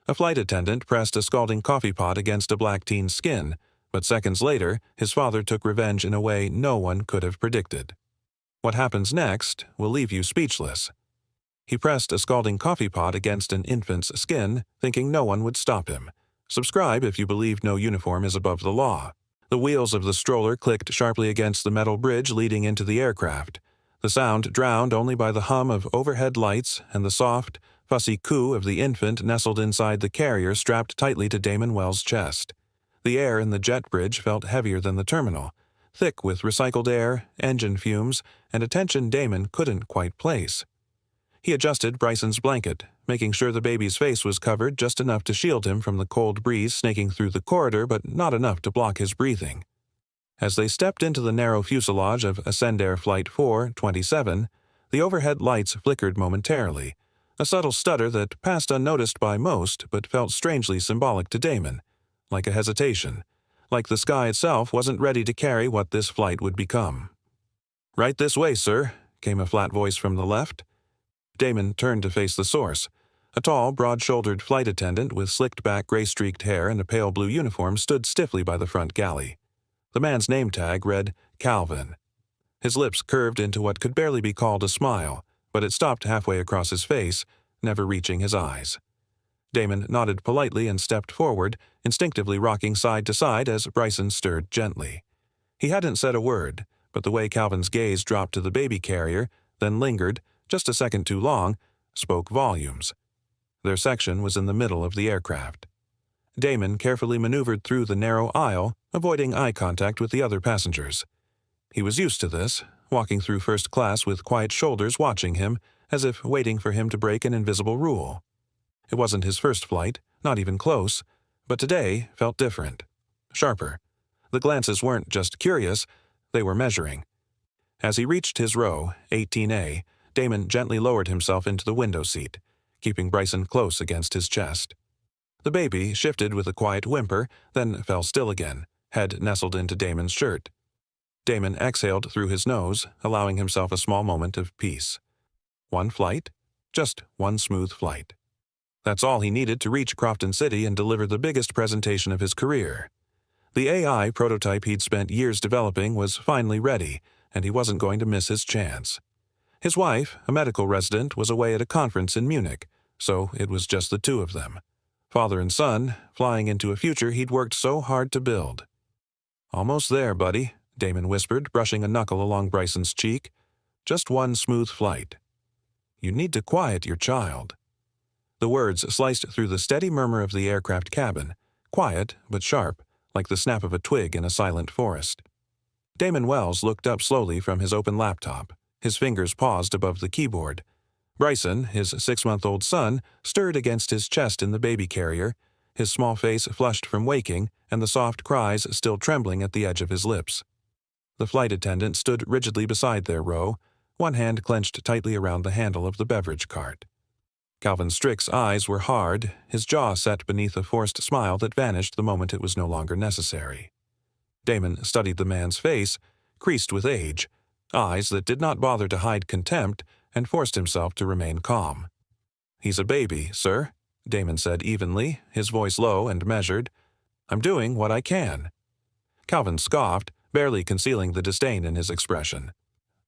A flight attendant pressed a scalding coffee pot against a black teen's skin, but seconds later, his father took revenge in a way no one could have predicted. What happens next will leave you speechless. He pressed a scalding coffee pot against an infant's skin, thinking no one would stop him. Subscribe if you believe no uniform is above the law. The wheels of the stroller clicked sharply against the metal bridge leading into the aircraft, the sound drowned only by the hum of overhead lights and the soft, fussy coo of the infant nestled inside the carrier strapped tightly to Damon Wells' chest. The air in the jet bridge felt heavier than the terminal, thick with recycled air, engine fumes, and a tension Damon couldn't quite place. He adjusted Bryson's blanket, making sure the baby's face was covered just enough to shield him from the cold breeze snaking through the corridor but not enough to block his breathing. As they stepped into the narrow fuselage of Ascendair Flight 427, the overhead lights flickered momentarily, a subtle stutter that passed unnoticed by most but felt strangely symbolic to Damon, like a hesitation, like the sky itself wasn't ready to carry what this flight would become. "Right this way, sir," came a flat voice from the left. Damon turned to face the source. A tall, broad-shouldered flight attendant with slicked-back gray-streaked hair and a pale blue uniform stood stiffly by the front galley. The man's name tag read Calvin. His lips curved into what could barely be called a smile, but it stopped halfway across his face, never reaching his eyes. Damon nodded politely and stepped forward, instinctively rocking side to side as Bryson stirred gently. He hadn't said a word, but the way Calvin's gaze dropped to the baby carrier, then lingered, just a second too long, spoke volumes. Their section was in the middle of the aircraft. Damon carefully maneuvered through the narrow aisle, avoiding eye contact with the other passengers. He was used to this, walking through first class with quiet shoulders watching him, as if waiting for him to break an invisible rule. It wasn't his first flight, not even close, but today felt different, sharper. The glances weren't just curious, they were measuring. As he reached his row, 18A, Damon gently lowered himself into the window seat, keeping Bryson close against his chest. The baby shifted with a quiet whimper, then fell still again, head nestled into Damon's shirt. Damon exhaled through his nose, allowing himself a small moment of peace. One flight, just one smooth flight. That's all he needed to reach Crofton City and deliver the biggest presentation of his career. The AI prototype he'd spent years developing was finally ready, and he wasn't going to miss his chance. His wife, a medical resident, was away at a conference in Munich, so it was just the two of them. Father and son, flying into a future he'd worked so hard to build. "Almost there, buddy," Damon whispered, brushing a knuckle along Bryson's cheek. "Just one smooth flight. You need to quiet your child." The words sliced through the steady murmur of the aircraft cabin, quiet but sharp, like the snap of a twig in a silent forest. Damon Wells looked up slowly from his open laptop. His fingers paused above the keyboard. Bryson, his 6-month-old son, stirred against his chest in the baby carrier, his small face flushed from waking and the soft cries still trembling at the edge of his lips. The flight attendant stood rigidly beside their row, one hand clenched tightly around the handle of the beverage cart. Calvin Strick's eyes were hard, his jaw set beneath a forced smile that vanished the moment it was no longer necessary. Damon studied the man's face, creased with age, eyes that did not bother to hide contempt, and forced himself to remain calm. "He's a baby, sir," Damon said evenly, his voice low and measured. "I'm doing what I can." Calvin scoffed, barely concealing the disdain in his expression.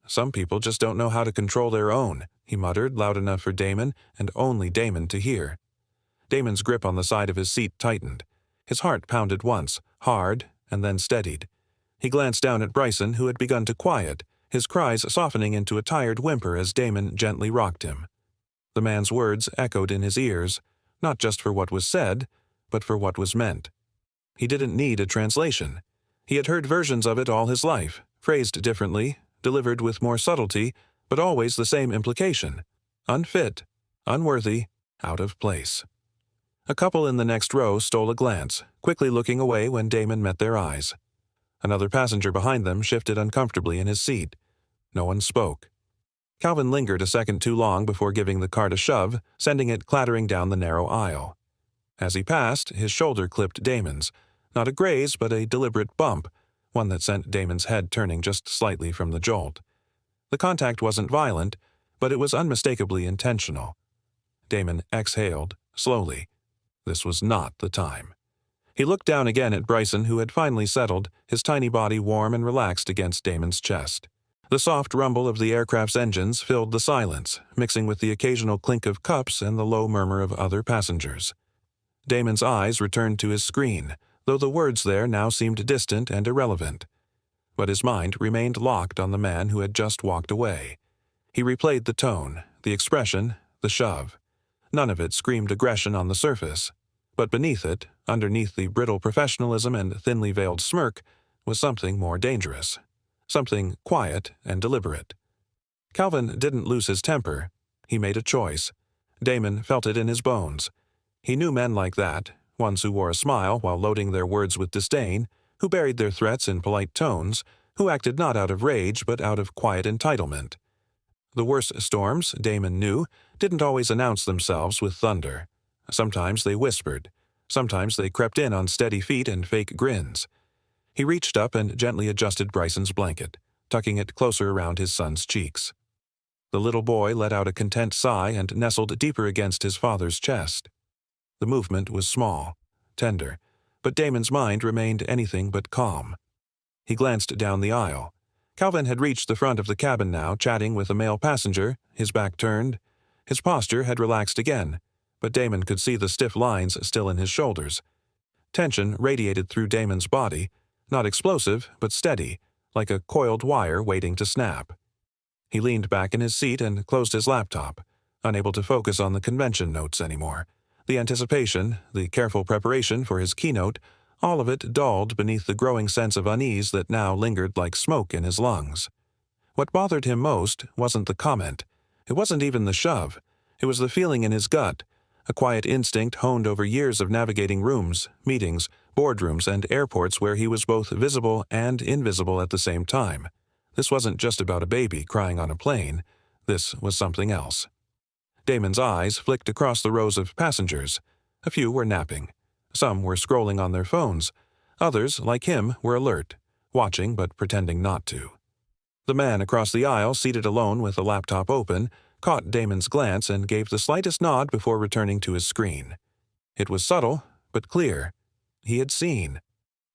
"Some people just don't know how to control their own," he muttered, loud enough for Damon, and only Damon, to hear. Damon's grip on the side of his seat tightened. His heart pounded once, hard, and then steadied. He glanced down at Bryson, who had begun to quiet, his cries softening into a tired whimper as Damon gently rocked him. The man's words echoed in his ears, not just for what was said, but for what was meant. He didn't need a translation. He had heard versions of it all his life, phrased differently, delivered with more subtlety, but always the same implication: unfit, unworthy, out of place. A couple in the next row stole a glance, quickly looking away when Damon met their eyes. Another passenger behind them shifted uncomfortably in his seat. No one spoke. Calvin lingered a second too long before giving the cart a shove, sending it clattering down the narrow aisle. As he passed, his shoulder clipped Damon's, not a graze but a deliberate bump, one that sent Damon's head turning just slightly from the jolt. The contact wasn't violent, but it was unmistakably intentional. Damon exhaled, slowly. This was not the time. He looked down again at Bryson, who had finally settled, his tiny body warm and relaxed against Damon's chest. The soft rumble of the aircraft's engines filled the silence, mixing with the occasional clink of cups and the low murmur of other passengers. Damon's eyes returned to his screen, though the words there now seemed distant and irrelevant. But his mind remained locked on the man who had just walked away. He replayed the tone, the expression, the shove. None of it screamed aggression on the surface, but beneath it, underneath the brittle professionalism and thinly veiled smirk, was something more dangerous. Something quiet and deliberate. Calvin didn't lose his temper. He made a choice. Damon felt it in his bones. He knew men like that, ones who wore a smile while loading their words with disdain, who buried their threats in polite tones, who acted not out of rage but out of quiet entitlement. The worst storms, Damon knew, didn't always announce themselves with thunder. Sometimes they whispered. Sometimes they crept in on steady feet and fake grins. He reached up and gently adjusted Bryson's blanket, tucking it closer around his son's cheeks. The little boy let out a content sigh and nestled deeper against his father's chest. The movement was small, tender, but Damon's mind remained anything but calm. He glanced down the aisle. Calvin had reached the front of the cabin now, chatting with a male passenger, his back turned. His posture had relaxed again, but Damon could see the stiff lines still in his shoulders. Tension radiated through Damon's body, not explosive, but steady, like a coiled wire waiting to snap. He leaned back in his seat and closed his laptop, unable to focus on the convention notes anymore. The anticipation, the careful preparation for his keynote, all of it dulled beneath the growing sense of unease that now lingered like smoke in his lungs. What bothered him most wasn't the comment. It wasn't even the shove. It was the feeling in his gut, a quiet instinct honed over years of navigating rooms, meetings, boardrooms, and airports where he was both visible and invisible at the same time. This wasn't just about a baby crying on a plane. This was something else. Damon's eyes flicked across the rows of passengers. A few were napping. Some were scrolling on their phones. Others, like him, were alert, watching but pretending not to. The man across the aisle, seated alone with a laptop open, caught Damon's glance and gave the slightest nod before returning to his screen. It was subtle, but clear. He had seen.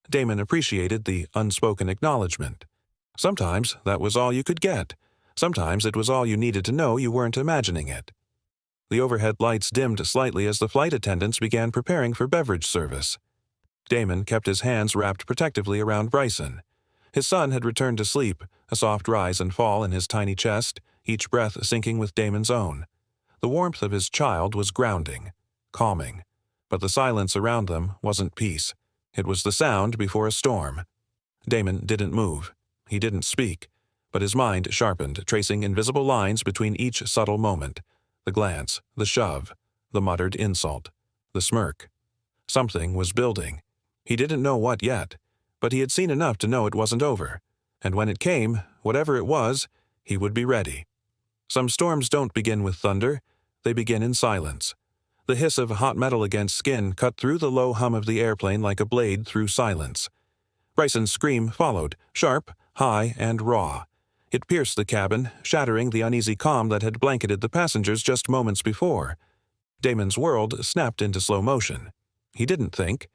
Damon appreciated the unspoken acknowledgement. Sometimes that was all you could get. Sometimes it was all you needed to know you weren't imagining it. The overhead lights dimmed slightly as the flight attendants began preparing for beverage service. Damon kept his hands wrapped protectively around Bryson. His son had returned to sleep, a soft rise and fall in his tiny chest, each breath syncing with Damon's own. The warmth of his child was grounding, calming, but the silence around them wasn't peace. It was the sound before a storm. Damon didn't move. He didn't speak, but his mind sharpened, tracing invisible lines between each subtle moment. The glance, the shove, the muttered insult, the smirk. Something was building. He didn't know what yet, but he had seen enough to know it wasn't over. And when it came, whatever it was, he would be ready. Some storms don't begin with thunder. They begin in silence. The hiss of hot metal against skin cut through the low hum of the airplane like a blade through silence. Bryson's scream followed, sharp, high, and raw. It pierced the cabin, shattering the uneasy calm that had blanketed the passengers just moments before. Damon's world snapped into slow motion. He didn't think.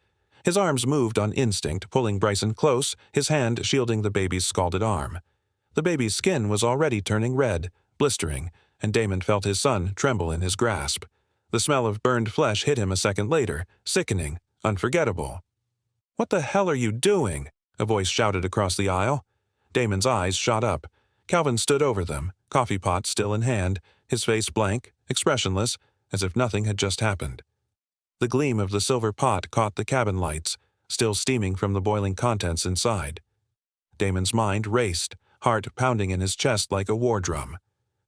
His arms moved on instinct, pulling Bryson close, his hand shielding the baby's scalded arm. The baby's skin was already turning red, blistering, and Damon felt his son tremble in his grasp. The smell of burned flesh hit him a second later, sickening, unforgettable. "What the hell are you doing?" a voice shouted across the aisle. Damon's eyes shot up. Calvin stood over them, coffee pot still in hand, his face blank, expressionless, as if nothing had just happened. The gleam of the silver pot caught the cabin lights, still steaming from the boiling contents inside. Damon's mind raced, heart pounding in his chest like a war drum.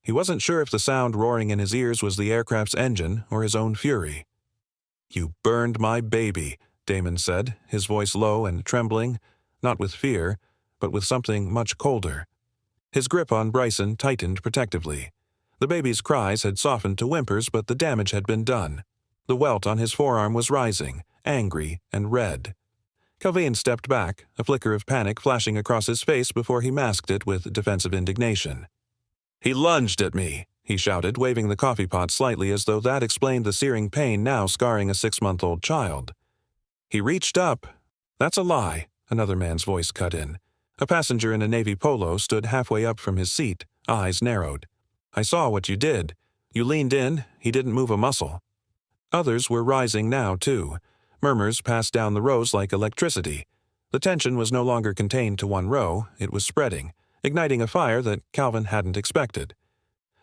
He wasn't sure if the sound roaring in his ears was the aircraft's engine or his own fury. "You burned my baby," Damon said, his voice low and trembling, not with fear, but with something much colder. His grip on Bryson tightened protectively. The baby's cries had softened to whimpers, but the damage had been done. The welt on his forearm was rising, angry and red. Calvin stepped back, a flicker of panic flashing across his face before he masked it with defensive indignation. "He lunged at me," he shouted, waving the coffee pot slightly as though that explained the searing pain now scarring a 6-month-old child. He reached up. That's a lie, another man's voice cut in. A passenger in a navy polo stood halfway up from his seat, eyes narrowed. I saw what you did. You leaned in, he didn't move a muscle. Others were rising now, too. Murmurs passed down the rows like electricity. The tension was no longer contained to one row, it was spreading, igniting a fire that Calvin hadn't expected.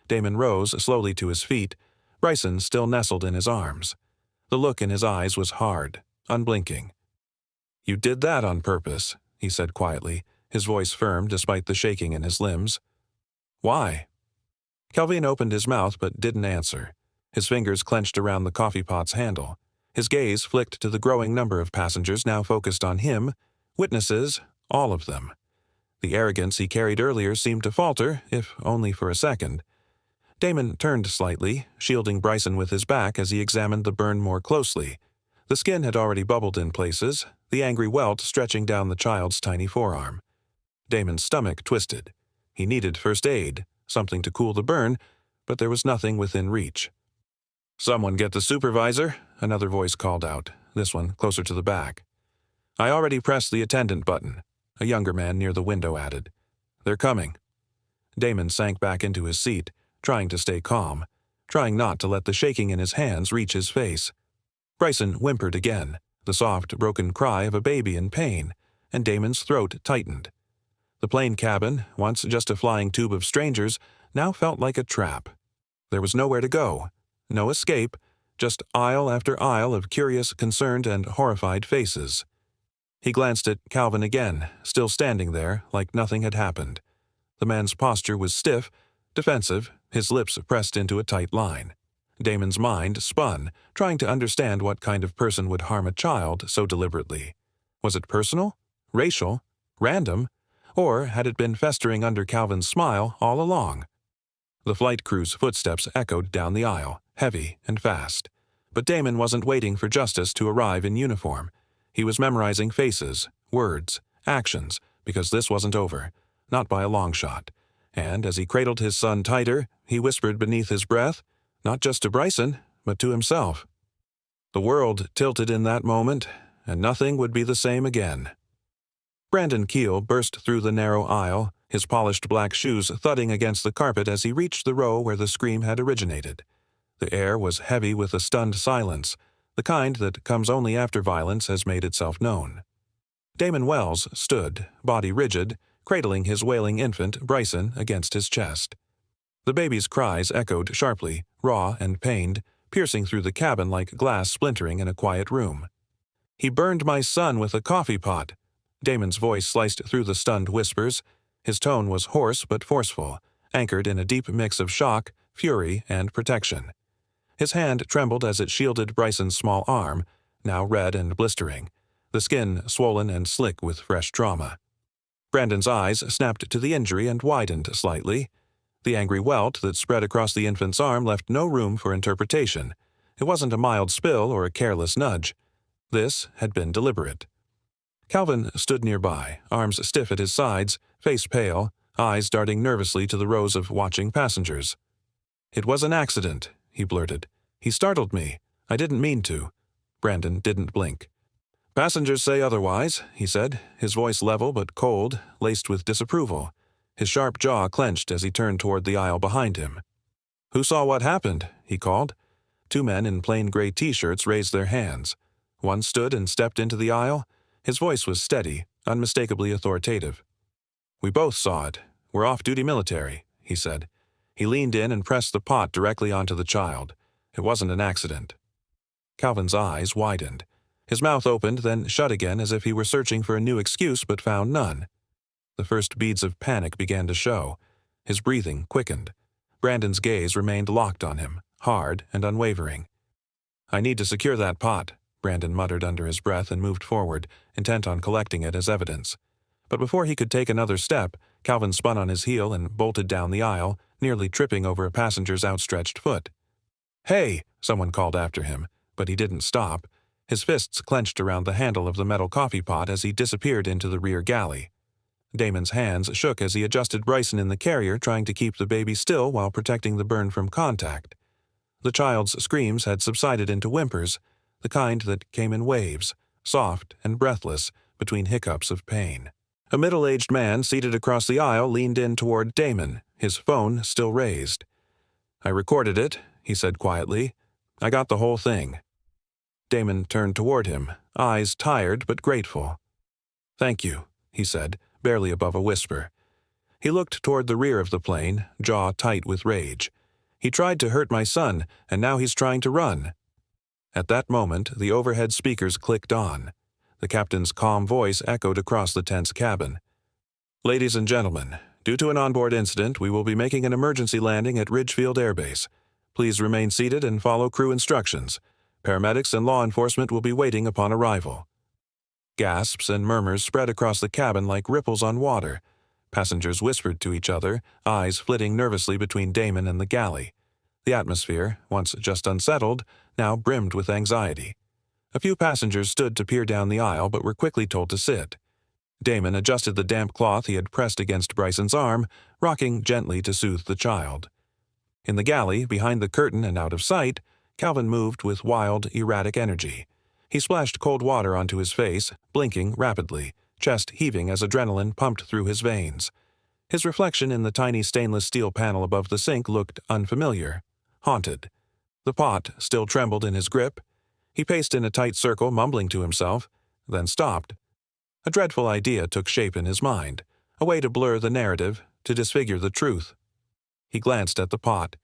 Damon rose slowly to his feet, Bryson still nestled in his arms. The look in his eyes was hard, unblinking. You did that on purpose, he said quietly, his voice firm despite the shaking in his limbs. Why? Calvin opened his mouth but didn't answer. His fingers clenched around the coffee pot's handle. His gaze flicked to the growing number of passengers now focused on him, witnesses, all of them. The arrogance he carried earlier seemed to falter, if only for a second. Damon turned slightly, shielding Bryson with his back as he examined the burn more closely. The skin had already bubbled in places, the angry welt stretching down the child's tiny forearm. Damon's stomach twisted. He needed first aid, something to cool the burn, but there was nothing within reach. Someone get the supervisor, another voice called out, this one closer to the back. I already pressed the attendant button, a younger man near the window added. They're coming. Damon sank back into his seat, trying to stay calm, trying not to let the shaking in his hands reach his face. Bryson whimpered again, the soft, broken cry of a baby in pain, and Damon's throat tightened. The plane cabin, once just a flying tube of strangers, now felt like a trap. There was nowhere to go, no escape, just aisle after aisle of curious, concerned, and horrified faces. He glanced at Calvin again, still standing there like nothing had happened. The man's posture was stiff, defensive, his lips pressed into a tight line. Damon's mind spun, trying to understand what kind of person would harm a child so deliberately. Was it personal? Racial? Random? Or had it been festering under Calvin's smile all along? The flight crew's footsteps echoed down the aisle, heavy and fast. But Damon wasn't waiting for justice to arrive in uniform. He was memorizing faces, words, actions, because this wasn't over, not by a long shot. And as he cradled his son tighter, he whispered beneath his breath, not just to Bryson, but to himself. The world tilted in that moment, and nothing would be the same again. Brandon Keel burst through the narrow aisle, his polished black shoes thudding against the carpet as he reached the row where the scream had originated. The air was heavy with a stunned silence, the kind that comes only after violence has made itself known. Damon Wells stood, body rigid, cradling his wailing infant, Bryson, against his chest. The baby's cries echoed sharply, raw and pained, piercing through the cabin like glass splintering in a quiet room. He burned my son with a coffee pot. Damon's voice sliced through the stunned whispers. His tone was hoarse but forceful, anchored in a deep mix of shock, fury, and protection. His hand trembled as it shielded Bryson's small arm, now red and blistering, the skin swollen and slick with fresh trauma. Brandon's eyes snapped to the injury and widened slightly. The angry welt that spread across the infant's arm left no room for interpretation. It wasn't a mild spill or a careless nudge. This had been deliberate. Calvin stood nearby, arms stiff at his sides, face pale, eyes darting nervously to the rows of watching passengers. It was an accident, he blurted. He startled me. I didn't mean to. Brandon didn't blink. Passengers say otherwise, he said, his voice level but cold, laced with disapproval. His sharp jaw clenched as he turned toward the aisle behind him. Who saw what happened? He called. 2 men in plain gray t-shirts raised their hands. One stood and stepped into the aisle. His voice was steady, unmistakably authoritative. We both saw it. We're off-duty military, he said. He leaned in and pressed the pot directly onto the child. It wasn't an accident. Calvin's eyes widened. His mouth opened, then shut again as if he were searching for a new excuse but found none. The first beads of panic began to show. His breathing quickened. Brandon's gaze remained locked on him, hard and unwavering. I need to secure that pot, Brandon muttered under his breath and moved forward, intent on collecting it as evidence. But before he could take another step, Calvin spun on his heel and bolted down the aisle, nearly tripping over a passenger's outstretched foot. Hey! Someone called after him, but he didn't stop. His fists clenched around the handle of the metal coffee pot as he disappeared into the rear galley. Damon's hands shook as he adjusted Bryson in the carrier, trying to keep the baby still while protecting the burn from contact. The child's screams had subsided into whimpers, the kind that came in waves, soft and breathless, between hiccups of pain. A middle-aged man seated across the aisle leaned in toward Damon, his phone still raised. "I recorded it," he said quietly. "I got the whole thing." Damon turned toward him, eyes tired but grateful. "Thank you," he said, barely above a whisper. He looked toward the rear of the plane, jaw tight with rage. "He tried to hurt my son, and now he's trying to run." At that moment, the overhead speakers clicked on. The captain's calm voice echoed across the tense cabin. "Ladies and gentlemen, due to an onboard incident, we will be making an emergency landing at Ridgefield Air Base. Please remain seated and follow crew instructions. Paramedics and law enforcement will be waiting upon arrival." Gasps and murmurs spread across the cabin like ripples on water. Passengers whispered to each other, eyes flitting nervously between Damon and the galley. The atmosphere, once just unsettled, now brimmed with anxiety. A few passengers stood to peer down the aisle but were quickly told to sit. Damon adjusted the damp cloth he had pressed against Bryson's arm, rocking gently to soothe the child. In the galley, behind the curtain and out of sight, Calvin moved with wild, erratic energy. He splashed cold water onto his face, blinking rapidly, chest heaving as adrenaline pumped through his veins. His reflection in the tiny stainless steel panel above the sink looked unfamiliar, haunted. The pot still trembled in his grip. He paced in a tight circle, mumbling to himself, then stopped. A dreadful idea took shape in his mind, a way to blur the narrative, to disfigure the truth. He glanced at the pot.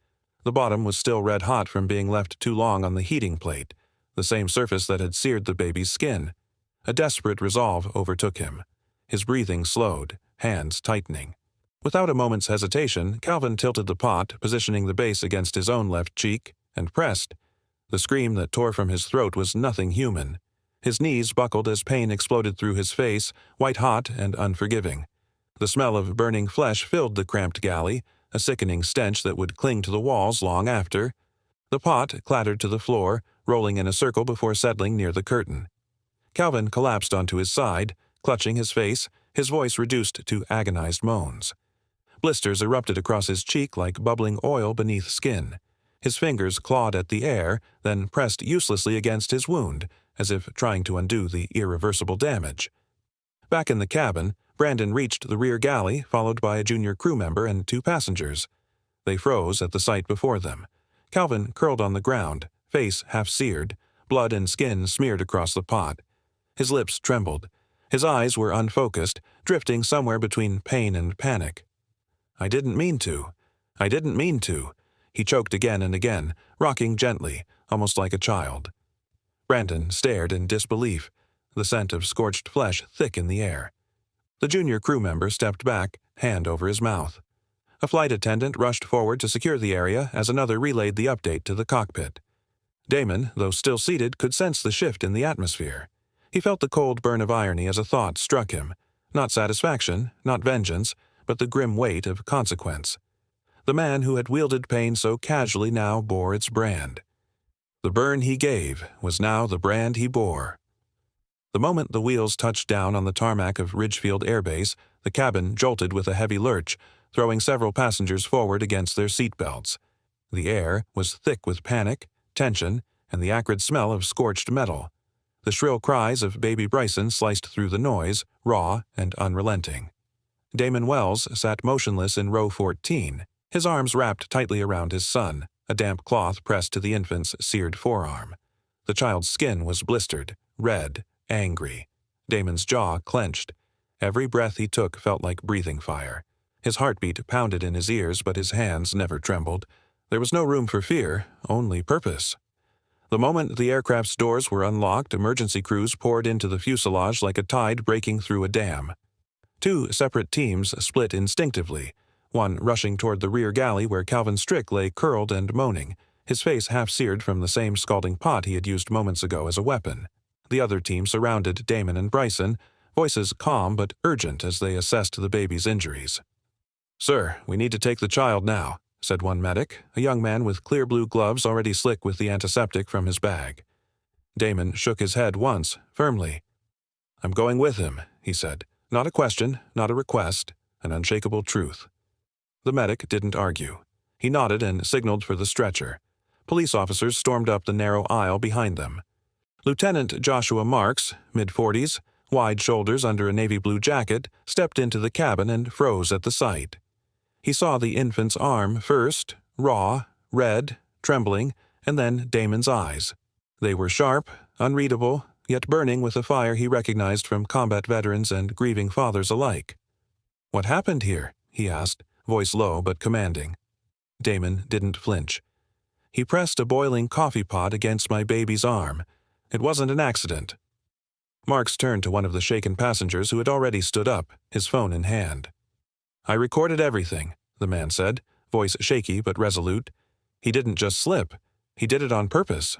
The bottom was still red-hot from being left too long on the heating plate, the same surface that had seared the baby's skin. A desperate resolve overtook him. His breathing slowed, hands tightening. Without a moment's hesitation, Calvin tilted the pot, positioning the base against his own left cheek, and pressed. The scream that tore from his throat was nothing human. His knees buckled as pain exploded through his face, white-hot and unforgiving. The smell of burning flesh filled the cramped galley, a sickening stench that would cling to the walls long after. The pot clattered to the floor, rolling in a circle before settling near the curtain. Calvin collapsed onto his side, clutching his face, his voice reduced to agonized moans. Blisters erupted across his cheek like bubbling oil beneath skin. His fingers clawed at the air, then pressed uselessly against his wound, as if trying to undo the irreversible damage. Back in the cabin, Brandon reached the rear galley, followed by a junior crew member and 2 passengers. They froze at the sight before them. Calvin curled on the ground, face half-seared, blood and skin smeared across the pot. His lips trembled. His eyes were unfocused, drifting somewhere between pain and panic. "I didn't mean to. I didn't mean to," he choked again and again, rocking gently, almost like a child. Brandon stared in disbelief, the scent of scorched flesh thick in the air. The junior crew member stepped back, hand over his mouth. A flight attendant rushed forward to secure the area as another relayed the update to the cockpit. Damon, though still seated, could sense the shift in the atmosphere. He felt the cold burn of irony as a thought struck him. Not satisfaction, not vengeance, but the grim weight of consequence. The man who had wielded pain so casually now bore its brand. The burn he gave was now the brand he bore. The moment the wheels touched down on the tarmac of Ridgefield Air Base, the cabin jolted with a heavy lurch, throwing several passengers forward against their seatbelts. The air was thick with panic, tension, and the acrid smell of scorched metal. The shrill cries of baby Bryson sliced through the noise, raw and unrelenting. Damon Wells sat motionless in row 14, his arms wrapped tightly around his son, a damp cloth pressed to the infant's seared forearm. The child's skin was blistered, red, angry. Damon's jaw clenched. Every breath he took felt like breathing fire. His heartbeat pounded in his ears, but his hands never trembled. There was no room for fear, only purpose. The moment the aircraft's doors were unlocked, emergency crews poured into the fuselage like a tide breaking through a dam. 2 separate teams split instinctively, one rushing toward the rear galley where Calvin Strick lay curled and moaning, his face half-seared from the same scalding pot he had used moments ago as a weapon. The other team surrounded Damon and Bryson, voices calm but urgent as they assessed the baby's injuries. "Sir, we need to take the child now," said one medic, a young man with clear blue gloves already slick with the antiseptic from his bag. Damon shook his head once, firmly. "I'm going with him," he said, Not a question, not a request, an unshakable truth. The medic didn't argue. He nodded and signaled for the stretcher. Police officers stormed up the narrow aisle behind them. Lieutenant Joshua Marks, mid-40s, wide shoulders under a navy blue jacket, stepped into the cabin and froze at the sight. He saw the infant's arm first, raw, red, trembling, and then Damon's eyes. They were sharp, unreadable, yet burning with a fire he recognized from combat veterans and grieving fathers alike. "What happened here?" he asked, voice low but commanding. Damon didn't flinch. "He pressed a boiling coffee pot against my baby's arm. It wasn't an accident." Marks turned to one of the shaken passengers who had already stood up, his phone in hand. "I recorded everything," the man said, voice shaky but resolute. "He didn't just slip. He did it on purpose."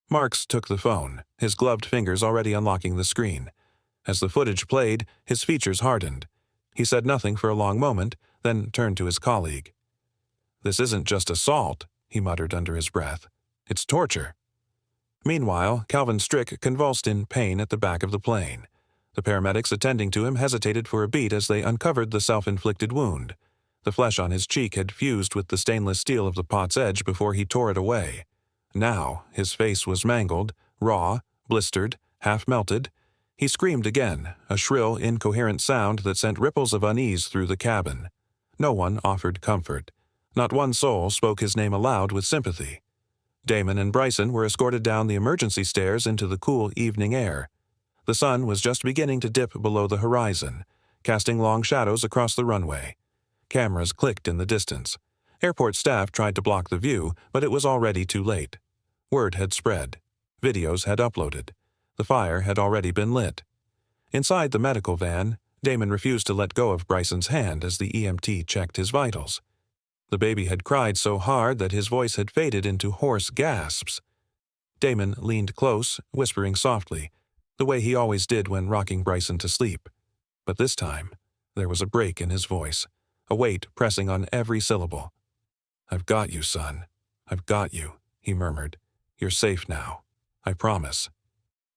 Marks took the phone, his gloved fingers already unlocking the screen. As the footage played, his features hardened. He said nothing for a long moment, then turned to his colleague. "This isn't just assault," he muttered under his breath. "It's torture." Meanwhile, Calvin Strick convulsed in pain at the back of the plane. The paramedics attending to him hesitated for a beat as they uncovered the self-inflicted wound. The flesh on his cheek had fused with the stainless steel of the pot's edge before he tore it away. Now, his face was mangled, raw, blistered, half-melted. He screamed again, a shrill, incoherent sound that sent ripples of unease through the cabin. No one offered comfort. Not one soul spoke his name aloud with sympathy. Damon and Bryson were escorted down the emergency stairs into the cool evening air. The sun was just beginning to dip below the horizon, casting long shadows across the runway. Cameras clicked in the distance. Airport staff tried to block the view, but it was already too late. Word had spread. Videos had uploaded. The fire had already been lit. Inside the medical van, Damon refused to let go of Bryson's hand as the EMT checked his vitals. The baby had cried so hard that his voice had faded into hoarse gasps. Damon leaned close, whispering softly, the way he always did when rocking Bryson to sleep. But this time, there was a break in his voice, a weight pressing on every syllable. "I've got you, son. I've got you," he murmured. "You're safe now. I promise."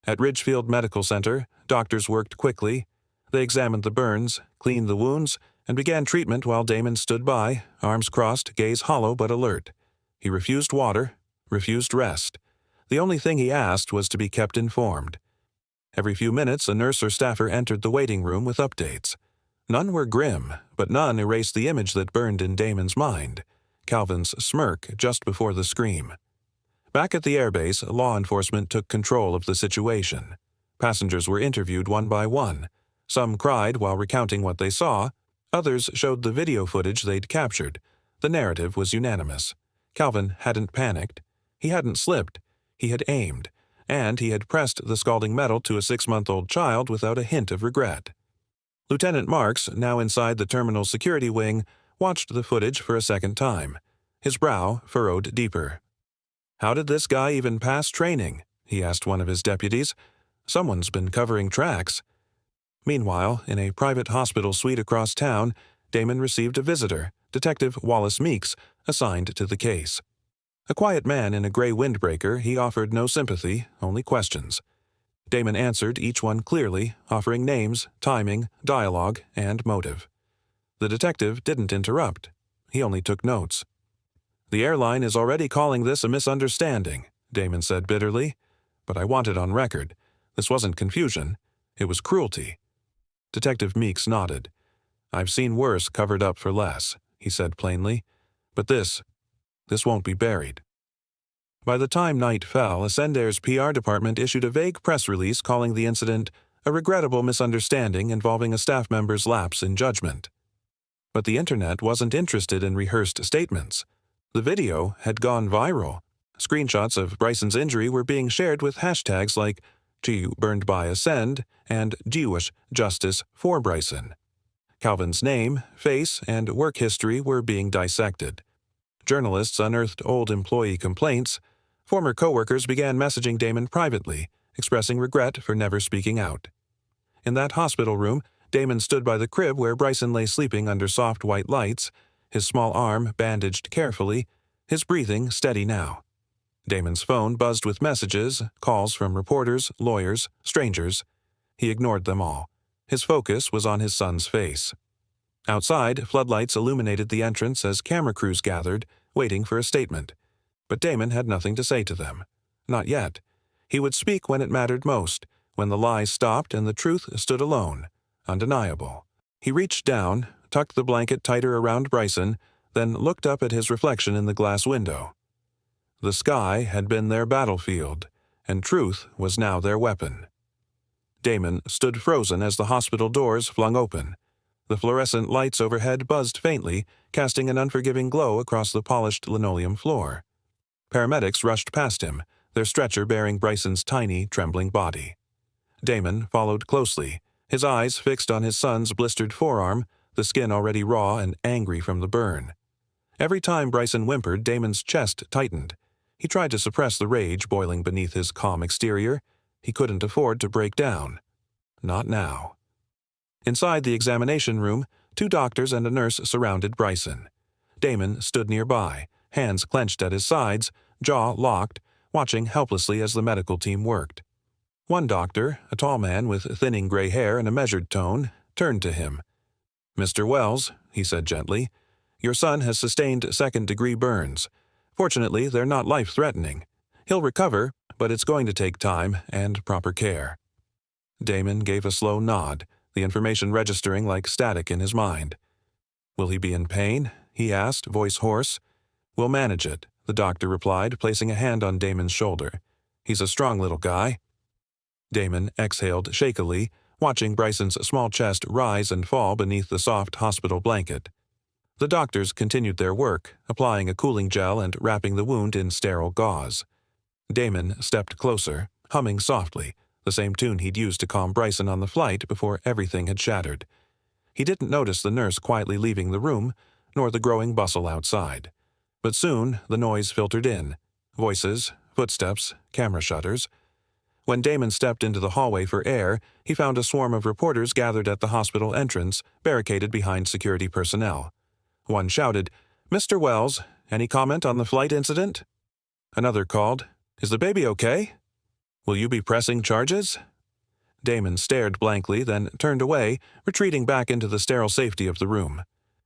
At Ridgefield Medical Center, doctors worked quickly. They examined the burns, cleaned the wounds, and began treatment while Damon stood by, arms crossed, gaze hollow but alert. He refused water, refused rest. The only thing he asked was to be kept informed. Every few minutes, a nurse or staffer entered the waiting room with updates. None were grim, but none erased the image that burned in Damon's mind, Calvin's smirk just before the scream. Back at the airbase, law enforcement took control of the situation. Passengers were interviewed one by one. Some cried while recounting what they saw. Others showed the video footage they'd captured. The narrative was unanimous. Calvin hadn't panicked. He hadn't slipped. He had aimed. And he had pressed the scalding metal to a 6-month-old child without a hint of regret. Lieutenant Marks, now inside the terminal security wing, watched the footage for a second time. His brow furrowed deeper. "How did this guy even pass training?" he asked one of his deputies. "Someone's been covering tracks." Meanwhile, in a private hospital suite across town, Damon received a visitor, Detective Wallace Meeks, assigned to the case. A quiet man in a gray windbreaker, he offered no sympathy, only questions. Damon answered each one clearly, offering names, timing, dialogue, and motive. The detective didn't interrupt. He only took notes. "The airline is already calling this a misunderstanding," Damon said bitterly. "But I want it on record. This wasn't confusion. It was cruelty." Detective Meeks nodded. "I've seen worse covered up for less," he said plainly. "But this won't be buried." By the time night fell, Ascendair's PR department issued a vague press release calling the incident a regrettable misunderstanding involving a staff member's lapse in judgment. But the internet wasn't interested in rehearsed statements. The video had gone viral. Screenshots of Bryson's injury were being shared with hashtags like "Jew burned by Ascend" and "Jewish Justice for Bryson." Calvin's name, face, and work history were being dissected. Journalists unearthed old employee complaints. Former coworkers began messaging Damon privately, expressing regret for never speaking out. In that hospital room, Damon stood by the crib where Bryson lay sleeping under soft white lights, his small arm bandaged carefully, his breathing steady now. Damon's phone buzzed with messages, calls from reporters, lawyers, strangers. He ignored them all. His focus was on his son's face. Outside, floodlights illuminated the entrance as camera crews gathered, waiting for a statement. But Damon had nothing to say to them. Not yet. He would speak when it mattered most, when the lies stopped and the truth stood alone, undeniable. He reached down, tucked the blanket tighter around Bryson, then looked up at his reflection in the glass window. The sky had been their battlefield, and truth was now their weapon. Damon stood frozen as the hospital doors flung open. The fluorescent lights overhead buzzed faintly, casting an unforgiving glow across the polished linoleum floor. Paramedics rushed past him, their stretcher bearing Bryson's tiny, trembling body. Damon followed closely, his eyes fixed on his son's blistered forearm, the skin already raw and angry from the burn. Every time Bryson whimpered, Damon's chest tightened. He tried to suppress the rage boiling beneath his calm exterior. He couldn't afford to break down. Not now. Inside the examination room, 2 doctors and a nurse surrounded Bryson. Damon stood nearby, hands clenched at his sides, jaw locked, watching helplessly as the medical team worked. One doctor, a tall man with thinning gray hair and a measured tone, turned to him. "Mr. Wells," he said gently, "your son has sustained second-degree burns. Fortunately, they're not life-threatening. He'll recover, but it's going to take time and proper care." Damon gave a slow nod, the information registering like static in his mind. "Will he be in pain?" he asked, voice hoarse. "We'll manage it," the doctor replied, placing a hand on Damon's shoulder. "He's a strong little guy." Damon exhaled shakily, watching Bryson's small chest rise and fall beneath the soft hospital blanket. The doctors continued their work, applying a cooling gel and wrapping the wound in sterile gauze. Damon stepped closer, humming softly, the same tune he'd used to calm Bryson on the flight before everything had shattered. He didn't notice the nurse quietly leaving the room, nor the growing bustle outside. But soon the noise filtered in. Voices, footsteps, camera shutters. When Damon stepped into the hallway for air, he found a swarm of reporters gathered at the hospital entrance, barricaded behind security personnel. One shouted, "Mr. Wells, any comment on the flight incident?" Another called, "Is the baby okay? Will you be pressing charges?" Damon stared blankly, then turned away, retreating back into the sterile safety of the room.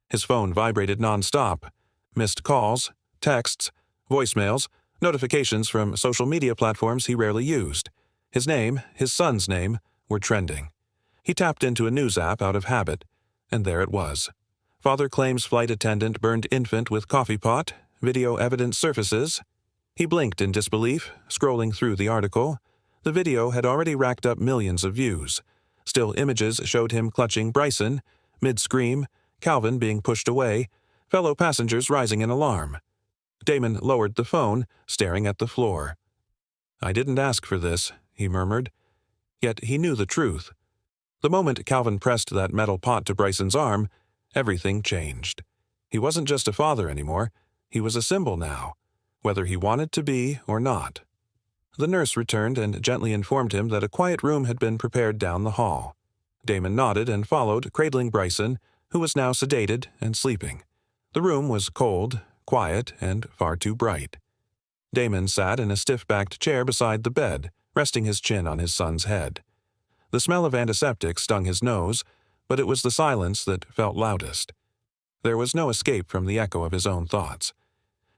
His phone vibrated nonstop. Missed calls, texts, voicemails, notifications from social media platforms he rarely used. His name, his son's name, were trending. He tapped into a news app out of habit, and there it was. Father claims flight attendant burned infant with coffee pot. Video evidence surfaces. He blinked in disbelief, scrolling through the article. The video had already racked up millions of views. Still images showed him clutching Bryson, mid-scream, Calvin being pushed away, fellow passengers rising in alarm. Damon lowered the phone, staring at the floor. "I didn't ask for this," he murmured. Yet he knew the truth. The moment Calvin pressed that metal pot to Bryson's arm, everything changed. He wasn't just a father anymore. He was a symbol now, whether he wanted to be or not. The nurse returned and gently informed him that a quiet room had been prepared down the hall. Damon nodded and followed, cradling Bryson, who was now sedated and sleeping. The room was cold, quiet, and far too bright. Damon sat in a stiff-backed chair beside the bed, resting his chin on his son's head. The smell of antiseptic stung his nose, but it was the silence that felt loudest. There was no escape from the echo of his own thoughts.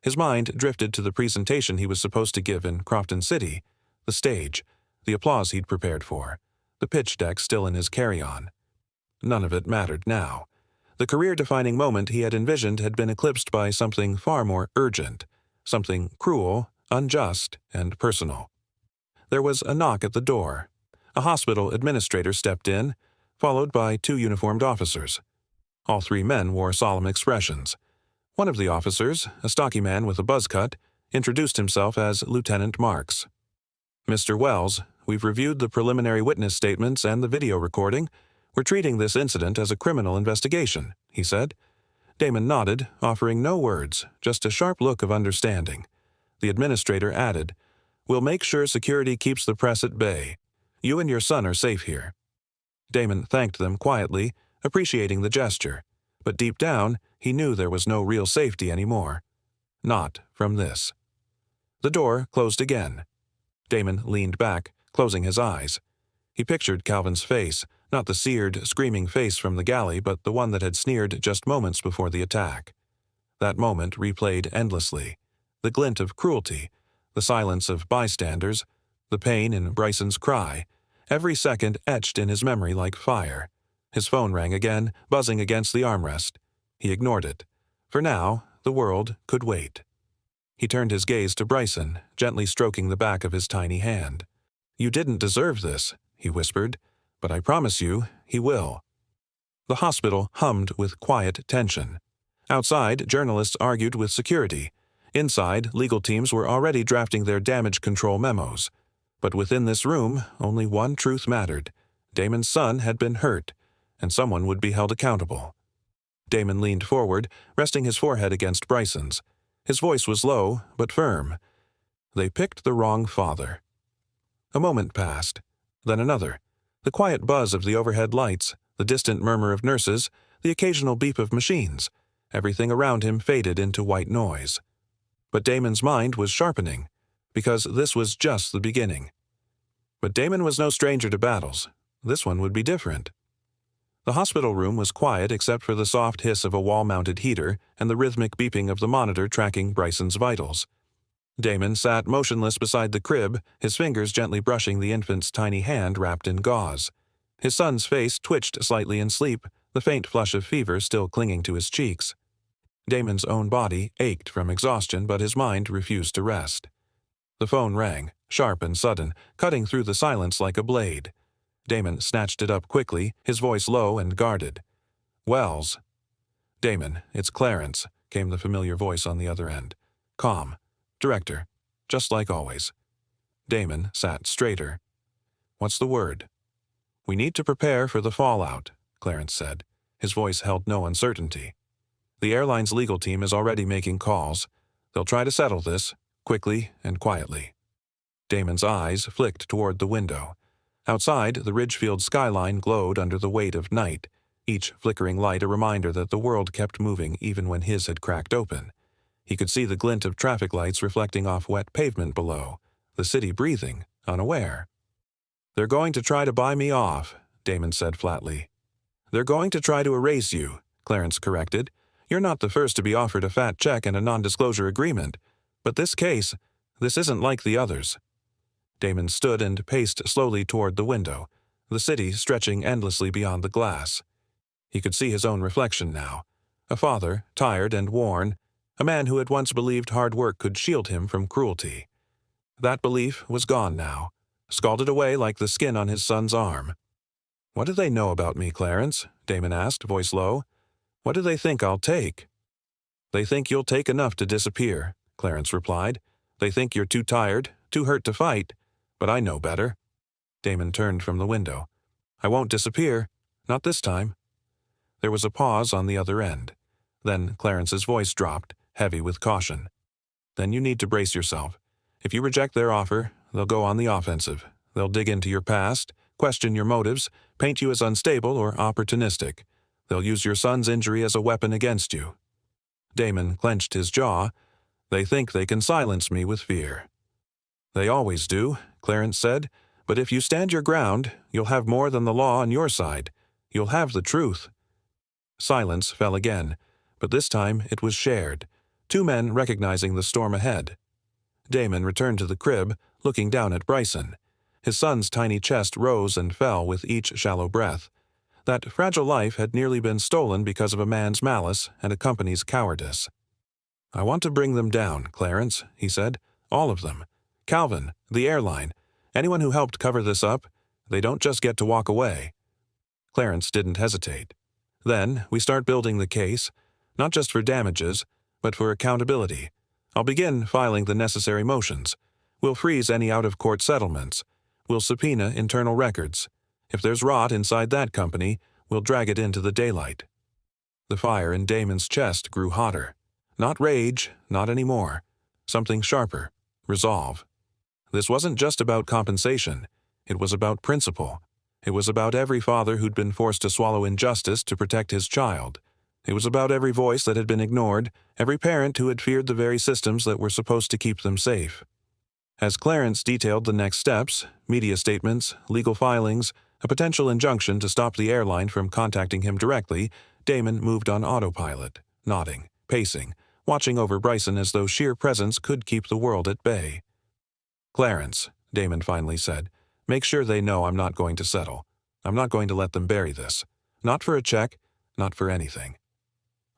His mind drifted to the presentation he was supposed to give in Crofton City, the stage, the applause he'd prepared for, the pitch deck still in his carry-on. None of it mattered now. The career-defining moment he had envisioned had been eclipsed by something far more urgent, something cruel, unjust, and personal. There was a knock at the door. A hospital administrator stepped in, followed by 2 uniformed officers. All 3 men wore solemn expressions. One of the officers, a stocky man with a buzz cut, introduced himself as Lieutenant Marks. "Mr. Wells, we've reviewed the preliminary witness statements and the video recording. We're treating this incident as a criminal investigation," he said. Damon nodded, offering no words, just a sharp look of understanding. The administrator added, "We'll make sure security keeps the press at bay. You and your son are safe here." Damon thanked them quietly, appreciating the gesture, but deep down, he knew there was no real safety anymore. Not from this. The door closed again. Damon leaned back, closing his eyes. He pictured Calvin's face, Not the seared, screaming face from the galley, but the one that had sneered just moments before the attack. That moment replayed endlessly. The glint of cruelty, the silence of bystanders, the pain in Bryson's cry, every second etched in his memory like fire. His phone rang again, buzzing against the armrest. He ignored it. For now, the world could wait. He turned his gaze to Bryson, gently stroking the back of his tiny hand. "You didn't deserve this," he whispered, "but I promise you, he will." The hospital hummed with quiet tension. Outside, journalists argued with security. Inside, legal teams were already drafting their damage control memos. But within this room, only one truth mattered. Damon's son had been hurt, and someone would be held accountable. Damon leaned forward, resting his forehead against Bryson's. His voice was low, but firm. "They picked the wrong father." A moment passed, then another. The quiet buzz of the overhead lights, the distant murmur of nurses, the occasional beep of machines. Everything around him faded into white noise. But Damon's mind was sharpening, because this was just the beginning. But Damon was no stranger to battles. This one would be different. The hospital room was quiet except for the soft hiss of a wall-mounted heater and the rhythmic beeping of the monitor tracking Bryson's vitals. Damon sat motionless beside the crib, his fingers gently brushing the infant's tiny hand wrapped in gauze. His son's face twitched slightly in sleep, the faint flush of fever still clinging to his cheeks. Damon's own body ached from exhaustion, but his mind refused to rest. The phone rang, sharp and sudden, cutting through the silence like a blade. Damon snatched it up quickly, his voice low and guarded. "Wells." "Damon, it's Clarence," came the familiar voice on the other end. "Calm. Director. Just like always." Damon sat straighter. "What's the word?" "We need to prepare for the fallout," Clarence said. His voice held no uncertainty. "The airline's legal team is already making calls. They'll try to settle this, quickly and quietly." Damon's eyes flicked toward the window. Outside, the Ridgefield skyline glowed under the weight of night, each flickering light a reminder that the world kept moving even when his had cracked open. He could see the glint of traffic lights reflecting off wet pavement below, the city breathing, unaware. "They're going to try to buy me off," Damon said flatly. "They're going to try to erase you," Clarence corrected. "You're not the first to be offered a fat check and a non-disclosure agreement. But this case, this isn't like the others." Damon stood and paced slowly toward the window, the city stretching endlessly beyond the glass. He could see his own reflection now. A father, tired and worn, a man who had once believed hard work could shield him from cruelty. That belief was gone now, scalded away like the skin on his son's arm. "What do they know about me, Clarence?" Damon asked, voice low. "What do they think I'll take?" "They think you'll take enough to disappear," Clarence replied. "They think you're too tired, too hurt to fight. But I know better." Damon turned from the window. "I won't disappear. Not this time." There was a pause on the other end. Then Clarence's voice dropped, heavy with caution. "Then you need to brace yourself. If you reject their offer, they'll go on the offensive. They'll dig into your past, question your motives, paint you as unstable or opportunistic. They'll use your son's injury as a weapon against you." Damon clenched his jaw. "They think they can silence me with fear." "They always do," Clarence said. "But if you stand your ground, you'll have more than the law on your side. You'll have the truth." Silence fell again, but this time it was shared, two men recognizing the storm ahead. Damon returned to the crib, looking down at Bryson. His son's tiny chest rose and fell with each shallow breath. That fragile life had nearly been stolen because of a man's malice and a company's cowardice. "I want to bring them down, Clarence," he said. "All of them. Calvin, the airline, anyone who helped cover this up, they don't just get to walk away." Clarence didn't hesitate. "Then we start building the case, not just for damages, but for accountability. I'll begin filing the necessary motions. We'll freeze any out-of-court settlements. We'll subpoena internal records. If there's rot inside that company, we'll drag it into the daylight." The fire in Damon's chest grew hotter. Not rage, not anymore. Something sharper. Resolve. This wasn't just about compensation. It was about principle. It was about every father who'd been forced to swallow injustice to protect his child. It was about every voice that had been ignored, every parent who had feared the very systems that were supposed to keep them safe. As Clarence detailed the next steps, media statements, legal filings, A potential injunction to stop the airline from contacting him directly, Damon moved on autopilot, nodding, pacing, watching over Bryson as though sheer presence could keep the world at bay. "Clarence," Damon finally said, "make sure they know I'm not going to settle. I'm not going to let them bury this. Not for a check, not for anything."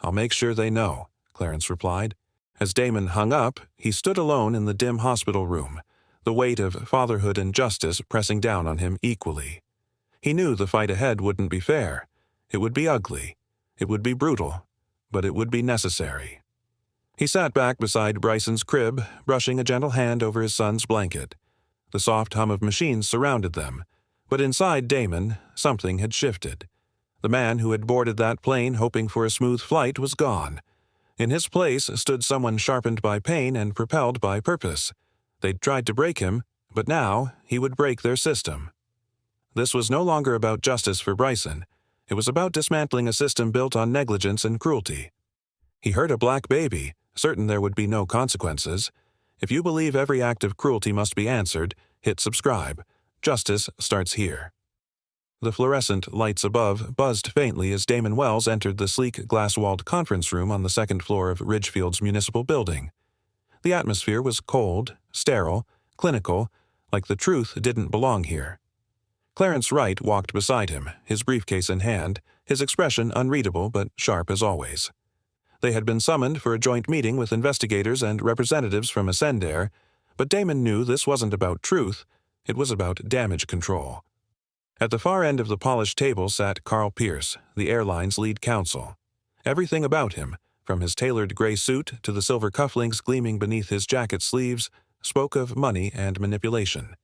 "I'll make sure they know," Clarence replied. As Damon hung up, he stood alone in the dim hospital room, the weight of fatherhood and justice pressing down on him equally. He knew the fight ahead wouldn't be fair. It would be ugly. It would be brutal. But it would be necessary. He sat back beside Bryson's crib, brushing a gentle hand over his son's blanket. The soft hum of machines surrounded them. But inside Damon, something had shifted. The man who had boarded that plane hoping for a smooth flight was gone. In his place stood someone sharpened by pain and propelled by purpose. They'd tried to break him, but now he would break their system. This was no longer about justice for Bryson. It was about dismantling a system built on negligence and cruelty. He heard a black baby, certain there would be no consequences. If you believe every act of cruelty must be answered, hit subscribe. Justice starts here. The fluorescent lights above buzzed faintly as Damon Wells entered the sleek glass-walled conference room on the second floor of Ridgefield's municipal building. The atmosphere was cold, sterile, clinical, like the truth didn't belong here. Clarence Wright walked beside him, his briefcase in hand, his expression unreadable but sharp as always. They had been summoned for a joint meeting with investigators and representatives from Ascendair, but Damon knew this wasn't about truth, it was about damage control. At the far end of the polished table sat Carl Pierce, the airline's lead counsel. Everything about him, from his tailored gray suit to the silver cufflinks gleaming beneath his jacket sleeves, spoke of money and manipulation.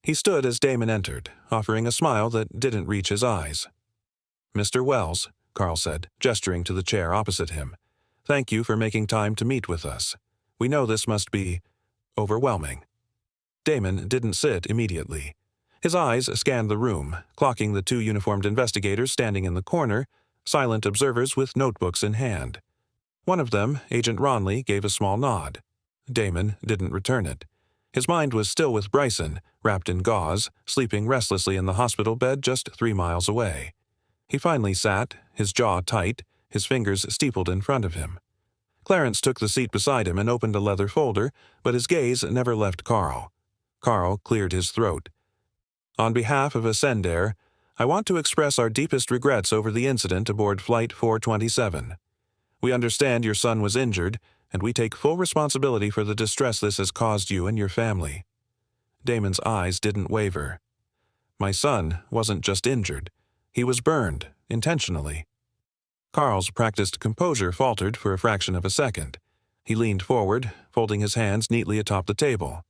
He stood as Damon entered, offering a smile that didn't reach his eyes. "Mr. Wells," Carl said, gesturing to the chair opposite him, "thank you for making time to meet with us. We know this must be overwhelming." Damon didn't sit immediately. His eyes scanned the room, clocking the two uniformed investigators standing in the corner, silent observers with notebooks in hand. One of them, Agent Ronley, gave a small nod. Damon didn't return it. His mind was still with Bryson, wrapped in gauze, sleeping restlessly in the hospital bed just 3 miles away. He finally sat, his jaw tight, his fingers steepled in front of him. Clarence took the seat beside him and opened a leather folder, but his gaze never left Carl. Carl cleared his throat. "On behalf of Ascendair, I want to express our deepest regrets over the incident aboard Flight 427. We understand your son was injured, and we take full responsibility for the distress this has caused you and your family." Damon's eyes didn't waver. "My son wasn't just injured. He was burned, intentionally." Carl's practiced composure faltered for a fraction of a second. He leaned forward, folding his hands neatly atop the table.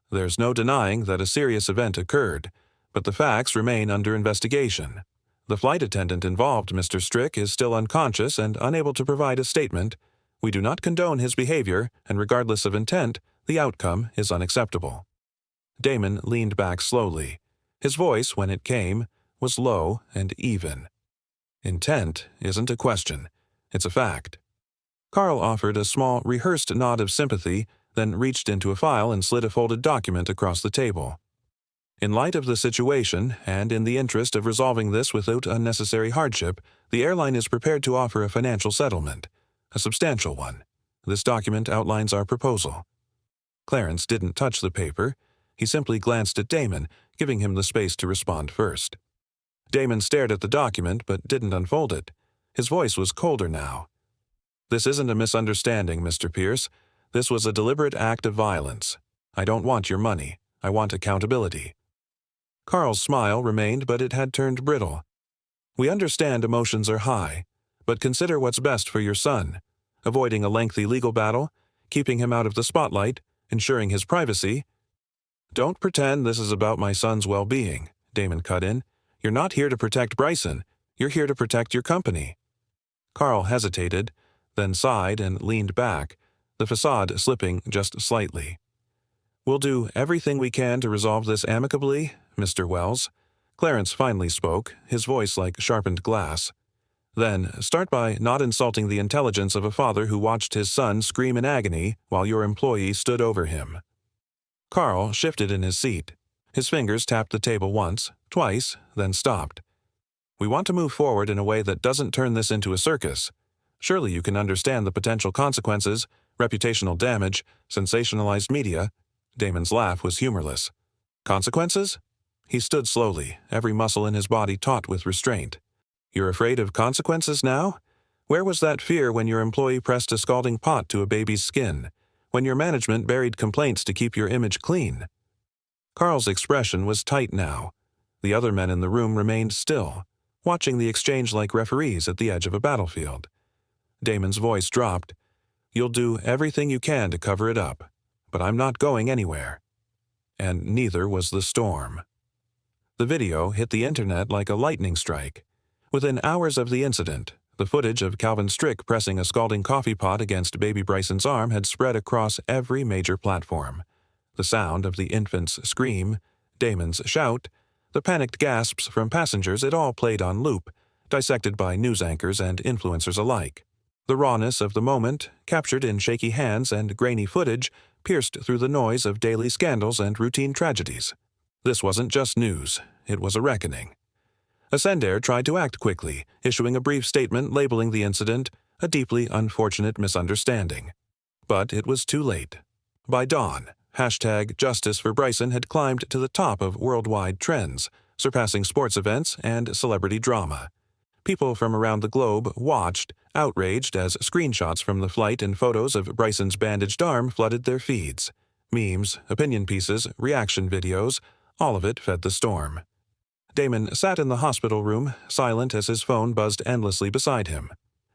"There's no denying that a serious event occurred, but the facts remain under investigation. The flight attendant involved, Mr. Strick, is still unconscious and unable to provide a statement. We do not condone his behavior, and regardless of intent, the outcome is unacceptable." Damon leaned back slowly. His voice, when it came, was low and even. "Intent isn't a question. It's a fact." Carl offered a small, rehearsed nod of sympathy, then reached into a file and slid a folded document across the table. "In light of the situation, and in the interest of resolving this without unnecessary hardship, the airline is prepared to offer a financial settlement. A substantial one. This document outlines our proposal." Clarence didn't touch the paper. He simply glanced at Damon, giving him the space to respond first. Damon stared at the document but didn't unfold it. His voice was colder now. "This isn't a misunderstanding, Mr. Pierce. This was a deliberate act of violence. I don't want your money. I want accountability." Carl's smile remained, but it had turned brittle. "We understand emotions are high, but consider what's best for your son. Avoiding a lengthy legal battle, keeping him out of the spotlight, ensuring his privacy." "Don't pretend this is about my son's well-being," Damon cut in. "You're not here to protect Bryson. You're here to protect your company." Carl hesitated, then sighed and leaned back, the facade slipping just slightly. "We'll do everything we can to resolve this amicably, Mr. Wells." Clarence finally spoke, his voice like sharpened glass. "Then, start by not insulting the intelligence of a father who watched his son scream in agony while your employee stood over him." Carl shifted in his seat. His fingers tapped the table once, twice, then stopped. "We want to move forward in a way that doesn't turn this into a circus. Surely you can understand the potential consequences, reputational damage, sensationalized media." Damon's laugh was humorless. "Consequences?" He stood slowly, every muscle in his body taut with restraint. "You're afraid of consequences now? Where was that fear when your employee pressed a scalding pot to a baby's skin? When your management buried complaints to keep your image clean?" Carl's expression was tight now. The other men in the room remained still, watching the exchange like referees at the edge of a battlefield. Damon's voice dropped. "You'll do everything you can to cover it up, but I'm not going anywhere." And neither was the storm. The video hit the internet like a lightning strike. Within hours of the incident, the footage of Calvin Strick pressing a scalding coffee pot against baby Bryson's arm had spread across every major platform. The sound of the infant's scream, Damon's shout, the panicked gasps from passengers, it all played on loop, dissected by news anchors and influencers alike. The rawness of the moment, captured in shaky hands and grainy footage, pierced through the noise of daily scandals and routine tragedies. This wasn't just news, it was a reckoning. Attendant tried to act quickly, issuing a brief statement labeling the incident a deeply unfortunate misunderstanding. But it was too late. By dawn, #Justice for Bryson had climbed to the top of worldwide trends, surpassing sports events and celebrity drama. People from around the globe watched, outraged, as screenshots from the flight and photos of Bryson's bandaged arm flooded their feeds. Memes, opinion pieces, reaction videos, all of it fed the storm. Damon sat in the hospital room, silent as his phone buzzed endlessly beside him.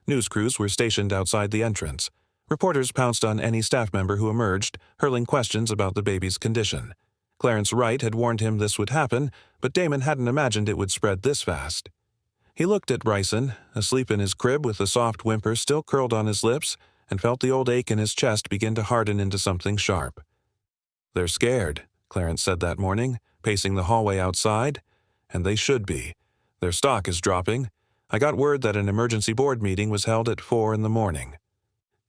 News crews were stationed outside the entrance. Reporters pounced on any staff member who emerged, hurling questions about the baby's condition. Clarence Wright had warned him this would happen, but Damon hadn't imagined it would spread this fast. He looked at Bryson, asleep in his crib with the soft whimper still curled on his lips, and felt the old ache in his chest begin to harden into something sharp. "They're scared," Clarence said that morning, pacing the hallway outside. "And they should be. Their stock is dropping. I got word that an emergency board meeting was held at 4 in the morning."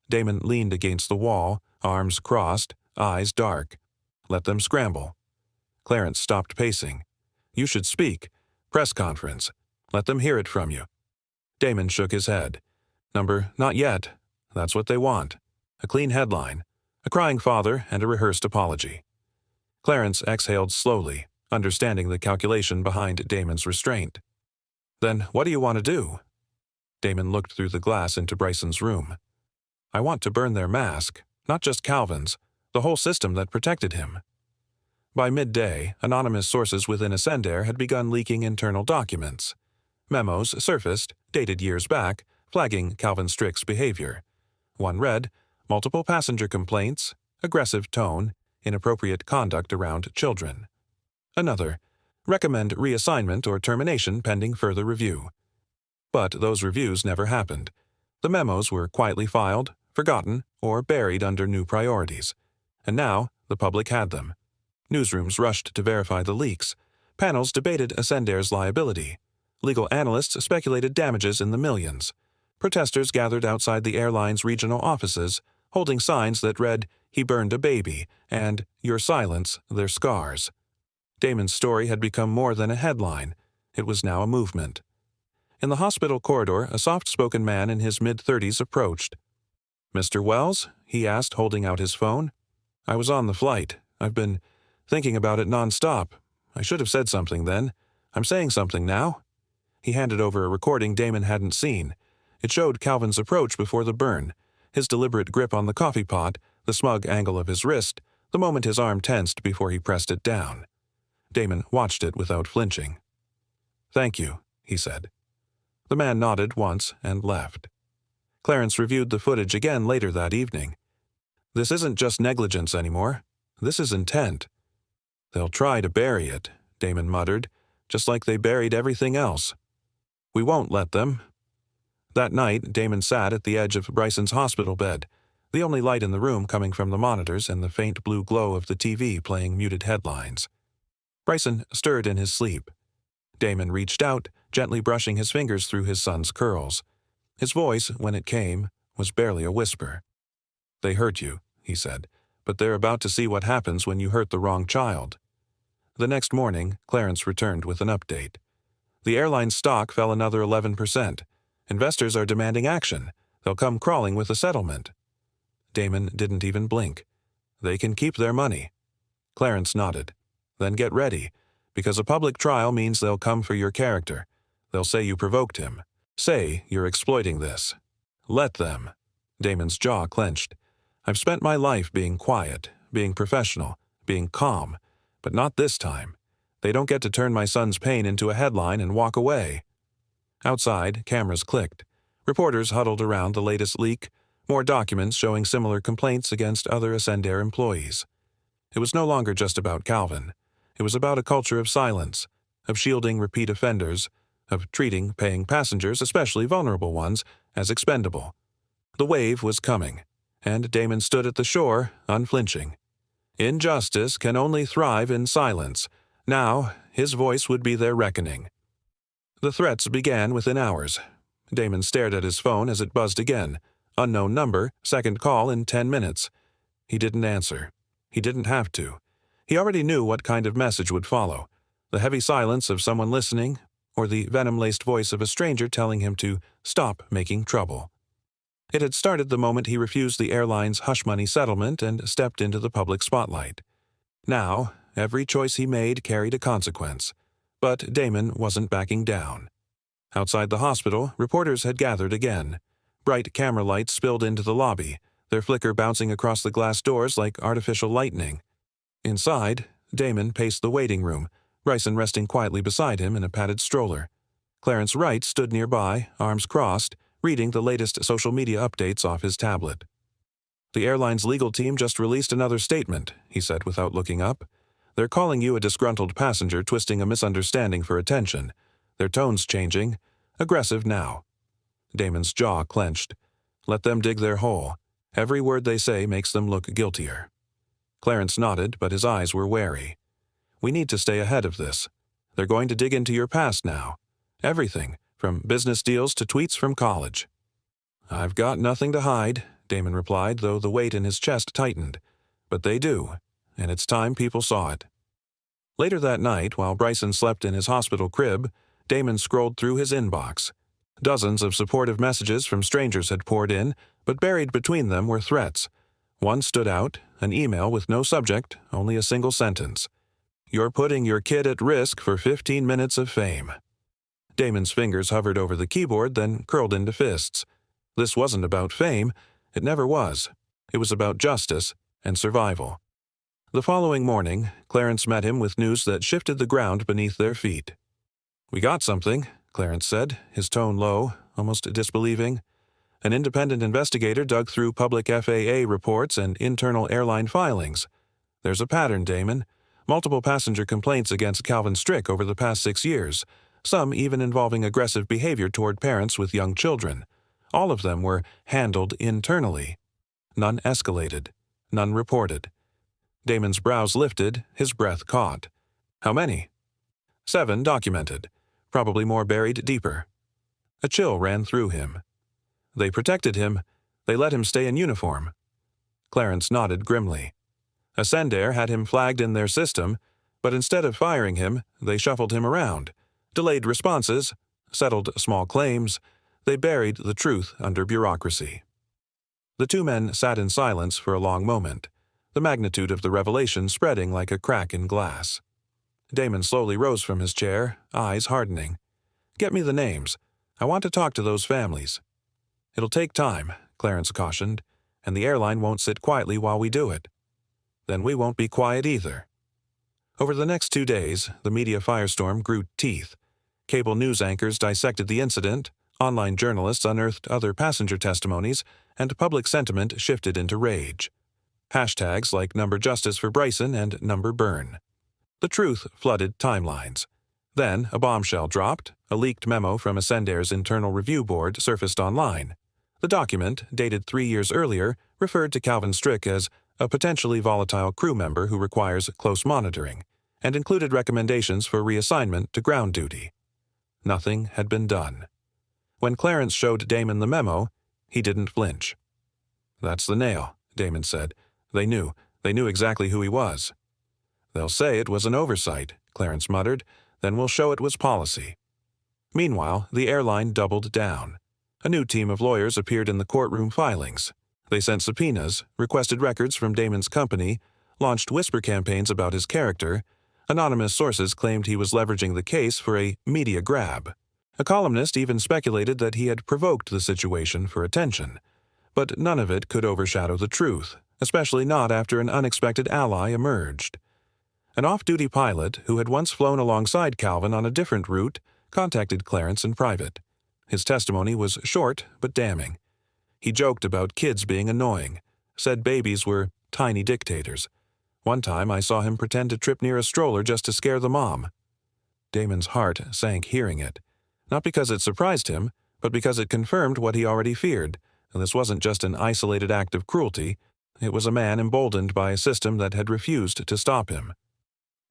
Damon leaned against the wall, arms crossed, eyes dark. "Let them scramble." Clarence stopped pacing. "You should speak. Press conference. Let them hear it from you." Damon shook his head. "Not yet. That's what they want. A clean headline, a crying father, and a rehearsed apology." Clarence exhaled slowly, understanding the calculation behind Damon's restraint. "Then what do you want to do?" Damon looked through the glass into Bryson's room. "I want to burn their mask, not just Calvin's, the whole system that protected him." By midday, anonymous sources within Attendant had begun leaking internal documents. Memos surfaced, dated years back, flagging Calvin Strick's behavior. One read, "Multiple passenger complaints, aggressive tone, inappropriate conduct around children." Another, "Recommend reassignment or termination pending further review." But those reviews never happened. The memos were quietly filed, forgotten, or buried under new priorities. And now, the public had them. Newsrooms rushed to verify the leaks. Panels debated Attendant's liability. Legal analysts speculated damages in the millions. Protesters gathered outside the airline's regional offices, holding signs that read, "He burned a baby," and "Your silence, their scars." Damon's story had become more than a headline. It was now a movement. In the hospital corridor, a soft-spoken man in his mid-30s approached. "Mr. Wells?" he asked, holding out his phone. "I was on the flight. I've been thinking about it non-stop. I should have said something then. I'm saying something now." He handed over a recording Damon hadn't seen. It showed Calvin's approach before the burn, his deliberate grip on the coffee pot, the smug angle of his wrist, the moment his arm tensed before he pressed it down. Damon watched it without flinching. "Thank you," he said. The man nodded once and left. Clarence reviewed the footage again later that evening. "This isn't just negligence anymore. This is intent." "They'll try to bury it," Damon muttered, "just like they buried everything else. We won't let them." That night, Damon sat at the edge of Bryson's hospital bed, the only light in the room coming from the monitors and the faint blue glow of the TV playing muted headlines. Bryson stirred in his sleep. Damon reached out, gently brushing his fingers through his son's curls. His voice, when it came, was barely a whisper. "They hurt you," he said, "but they're about to see what happens when you hurt the wrong child." The next morning, Clarence returned with an update. The airline's stock fell another 11%. Investors are demanding action. They'll come crawling with a settlement. Damon didn't even blink. They can keep their money. Clarence nodded. Then get ready, because a public trial means they'll come for your character. They'll say you provoked him. Say you're exploiting this. Let them. Damon's jaw clenched. I've spent my life being quiet, being professional, being calm, but not this time. They don't get to turn my son's pain into a headline and walk away. Outside, cameras clicked. Reporters huddled around the latest leak, more documents showing similar complaints against other Ascender employees. It was no longer just about Calvin. It was about a culture of silence, of shielding repeat offenders, of treating paying passengers, especially vulnerable ones, as expendable. The wave was coming, and Damon stood at the shore, unflinching. Injustice can only thrive in silence. Now, his voice would be their reckoning. The threats began within hours. Damon stared at his phone as it buzzed again. Unknown number, second call in 10 minutes. He didn't answer. He didn't have to. He already knew what kind of message would follow. The heavy silence of someone listening, or the venom-laced voice of a stranger telling him to stop making trouble. It had started the moment he refused the airline's hush-money settlement and stepped into the public spotlight. Now, every choice he made carried a consequence. But Damon wasn't backing down. Outside the hospital, reporters had gathered again. Bright camera lights spilled into the lobby, their flicker bouncing across the glass doors like artificial lightning. Inside, Damon paced the waiting room, Bryson resting quietly beside him in a padded stroller. Clarence Wright stood nearby, arms crossed, reading the latest social media updates off his tablet. The airline's legal team just released another statement, he said without looking up. They're calling you a disgruntled passenger twisting a misunderstanding for attention. Their tone's changing. Aggressive now. Damon's jaw clenched. Let them dig their hole. Every word they say makes them look guiltier. Clarence nodded, but his eyes were wary. We need to stay ahead of this. They're going to dig into your past now. Everything, from business deals to tweets from college. I've got nothing to hide, Damon replied, though the weight in his chest tightened. But they do, and it's time people saw it. Later that night, while Bryson slept in his hospital crib, Damon scrolled through his inbox. Dozens of supportive messages from strangers had poured in, but buried between them were threats. One stood out, an email with no subject, only a single sentence. You're putting your kid at risk for 15 minutes of fame. Damon's fingers hovered over the keyboard, then curled into fists. This wasn't about fame. It never was. It was about justice and survival. The following morning, Clarence met him with news that shifted the ground beneath their feet. We got something, Clarence said, his tone low, almost disbelieving. An independent investigator dug through public FAA reports and internal airline filings. There's a pattern, Damon. Multiple passenger complaints against Calvin Strick over the past 6 years, some even involving aggressive behavior toward parents with young children. All of them were handled internally. None escalated. None reported. Damon's brows lifted, his breath caught. How many? 7 documented. Probably more buried deeper. A chill ran through him. They protected him. They let him stay in uniform. Clarence nodded grimly. Ascender had him flagged in their system, but instead of firing him, they shuffled him around, delayed responses, settled small claims. They buried the truth under bureaucracy. The two men sat in silence for a long moment, the magnitude of the revelation spreading like a crack in glass. Damon slowly rose from his chair, eyes hardening. Get me the names. I want to talk to those families. It'll take time, Clarence cautioned, and the airline won't sit quietly while we do it. Then we won't be quiet either. Over the next 2 days, the media firestorm grew teeth. Cable news anchors dissected the incident, online journalists unearthed other passenger testimonies, and public sentiment shifted into rage. Hashtags like #Justice for Bryson and #Burn. The truth flooded timelines. Then a bombshell dropped. A leaked memo from Ascender's internal review board surfaced online. The document, dated 3 years earlier, referred to Calvin Strick as a potentially volatile crew member who requires close monitoring, and included recommendations for reassignment to ground duty. Nothing had been done. When Clarence showed Damon the memo, he didn't flinch. That's the nail, Damon said. They knew exactly who he was. "They'll say it was an oversight," Clarence muttered. "Then we'll show it was policy." Meanwhile, the airline doubled down. A new team of lawyers appeared in the courtroom filings. They sent subpoenas, requested records from Damon's company, launched whisper campaigns about his character. Anonymous sources claimed he was leveraging the case for a media grab. A columnist even speculated that he had provoked the situation for attention. But none of it could overshadow the truth, especially not after an unexpected ally emerged. An off-duty pilot who had once flown alongside Calvin on a different route contacted Clarence in private. His testimony was short but damning. He joked about kids being annoying, said babies were tiny dictators. One time I saw him pretend to trip near a stroller just to scare the mom. Damon's heart sank hearing it, not because it surprised him, but because it confirmed what he already feared. And this wasn't just an isolated act of cruelty, it was a man emboldened by a system that had refused to stop him.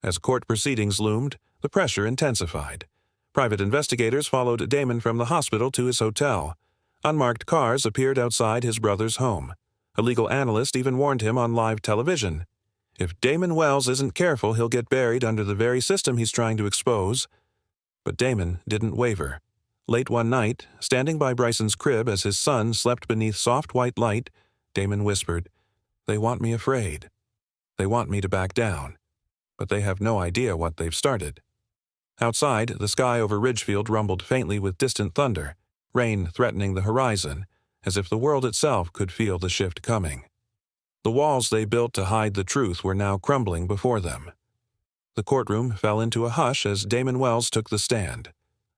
As court proceedings loomed, the pressure intensified. Private investigators followed Damon from the hospital to his hotel. Unmarked cars appeared outside his brother's home. A legal analyst even warned him on live television. If Damon Wells isn't careful, he'll get buried under the very system he's trying to expose. But Damon didn't waver. Late one night, standing by Bryson's crib as his son slept beneath soft white light, Damon whispered, "They want me afraid. They want me to back down. But they have no idea what they've started." Outside, the sky over Ridgefield rumbled faintly with distant thunder, rain threatening the horizon, as if the world itself could feel the shift coming. The walls they built to hide the truth were now crumbling before them. The courtroom fell into a hush as Damon Wells took the stand.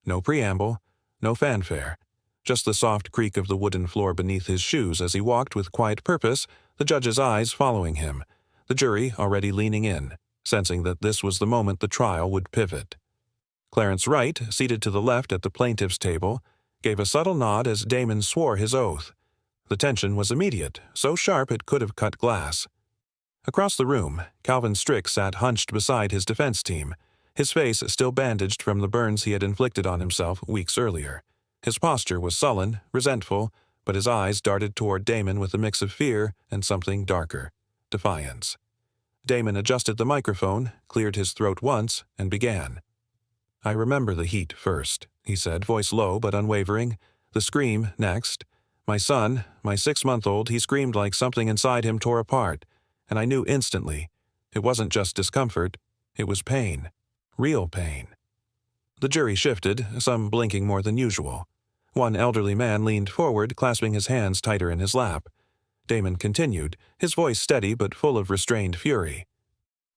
No preamble, no fanfare, just the soft creak of the wooden floor beneath his shoes as he walked with quiet purpose, the judge's eyes following him, the jury already leaning in, sensing that this was the moment the trial would pivot. Clarence Wright, seated to the left at the plaintiff's table, gave a subtle nod as Damon swore his oath. The tension was immediate, so sharp it could have cut glass. Across the room, Calvin Strick sat hunched beside his defense team, his face still bandaged from the burns he had inflicted on himself weeks earlier. His posture was sullen, resentful, but his eyes darted toward Damon with a mix of fear and something darker, defiance. Damon adjusted the microphone, cleared his throat once, and began. "I remember the heat first," he said, voice low but unwavering. "The scream next. My son, my 6-month-old, he screamed like something inside him tore apart, and I knew instantly. It wasn't just discomfort, it was pain. Real pain." The jury shifted, some blinking more than usual. One elderly man leaned forward, clasping his hands tighter in his lap. Damon continued, his voice steady but full of restrained fury.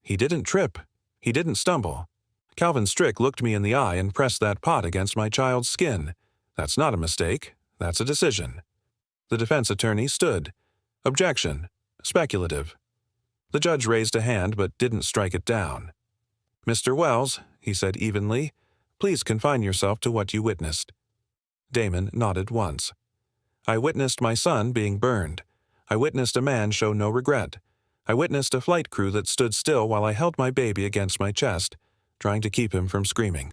"He didn't trip. He didn't stumble. Calvin Strick looked me in the eye and pressed that pot against my child's skin. That's not a mistake. That's a decision." The defense attorney stood. "Objection. Speculative." The judge raised a hand but didn't strike it down. "Mr. Wells," he said evenly, "please confine yourself to what you witnessed." Damon nodded once. "I witnessed my son being burned. I witnessed a man show no regret. I witnessed a flight crew that stood still while I held my baby against my chest, trying to keep him from screaming."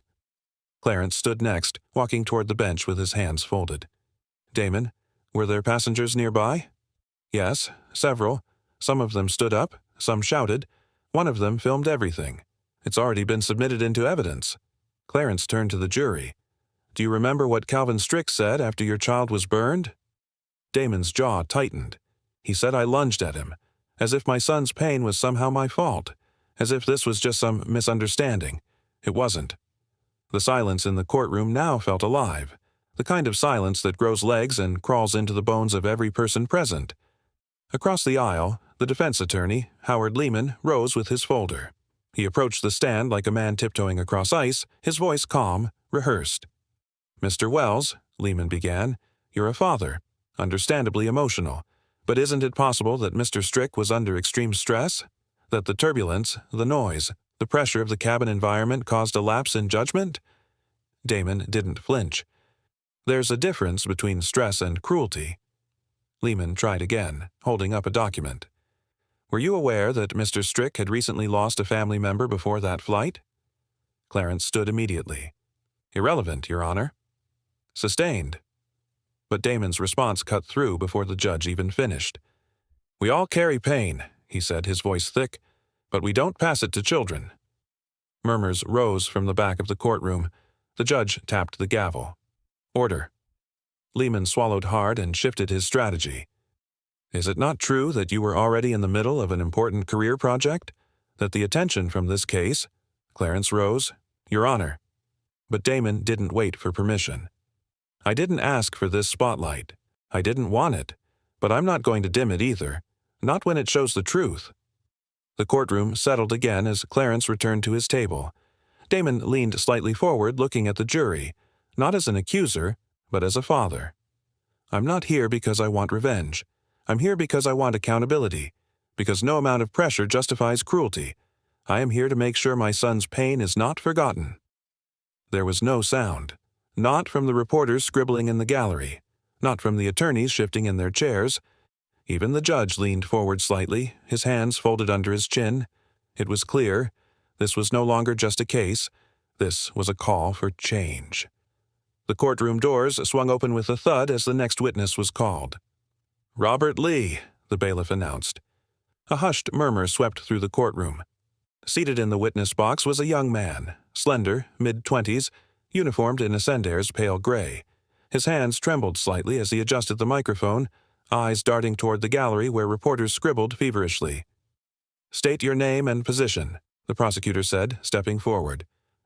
Clarence stood next, walking toward the bench with his hands folded. "Damon, were there passengers nearby?" "Yes, several. Some of them stood up, some shouted. One of them filmed everything. It's already been submitted into evidence." Clarence turned to the jury. "Do you remember what Calvin Strick said after your child was burned?" Damon's jaw tightened. He said I lunged at him, as if my son's pain was somehow my fault, as if this was just some misunderstanding. It wasn't. The silence in the courtroom now felt alive, the kind of silence that grows legs and crawls into the bones of every person present. Across the aisle, the defense attorney, Howard Lehman, rose with his folder. He approached the stand like a man tiptoeing across ice, his voice calm, rehearsed. "Mr. Wells," Lehman began, "you're a father, understandably emotional. But isn't it possible that Mr. Strick was under extreme stress? That the turbulence, the noise, the pressure of the cabin environment caused a lapse in judgment?" Damon didn't flinch. "There's a difference between stress and cruelty." Lehman tried again, holding up a document. "Were you aware that Mr. Strick had recently lost a family member before that flight?" Clarence stood immediately. "Irrelevant, Your Honor." "Sustained." But Damon's response cut through before the judge even finished. "We all carry pain," he said, his voice thick. But we don't pass it to children." Murmurs rose from the back of the courtroom. The judge tapped the gavel. "Order." Lehman swallowed hard and shifted his strategy. "Is it not true that you were already in the middle of an important career project? That the attention from this case—" Clarence rose. "Your Honor." But Damon didn't wait for permission. "I didn't ask for this spotlight. I didn't want it. But I'm not going to dim it either. Not when it shows the truth." The courtroom settled again as Clarence returned to his table. Damon leaned slightly forward, looking at the jury, not as an accuser, but as a father. "I'm not here because I want revenge. I'm here because I want accountability, because no amount of pressure justifies cruelty. I am here to make sure my son's pain is not forgotten." There was no sound. Not from the reporters scribbling in the gallery. Not from the attorneys shifting in their chairs. Even the judge leaned forward slightly, his hands folded under his chin. It was clear. This was no longer just a case. This was a call for change. The courtroom doors swung open with a thud as the next witness was called. "Robert Lee," the bailiff announced. A hushed murmur swept through the courtroom. Seated in the witness box was a young man, slender, mid-20s, uniformed in Attendant's pale gray. His hands trembled slightly as he adjusted the microphone, eyes darting toward the gallery where reporters scribbled feverishly. "State your name and position," the prosecutor said, stepping forward.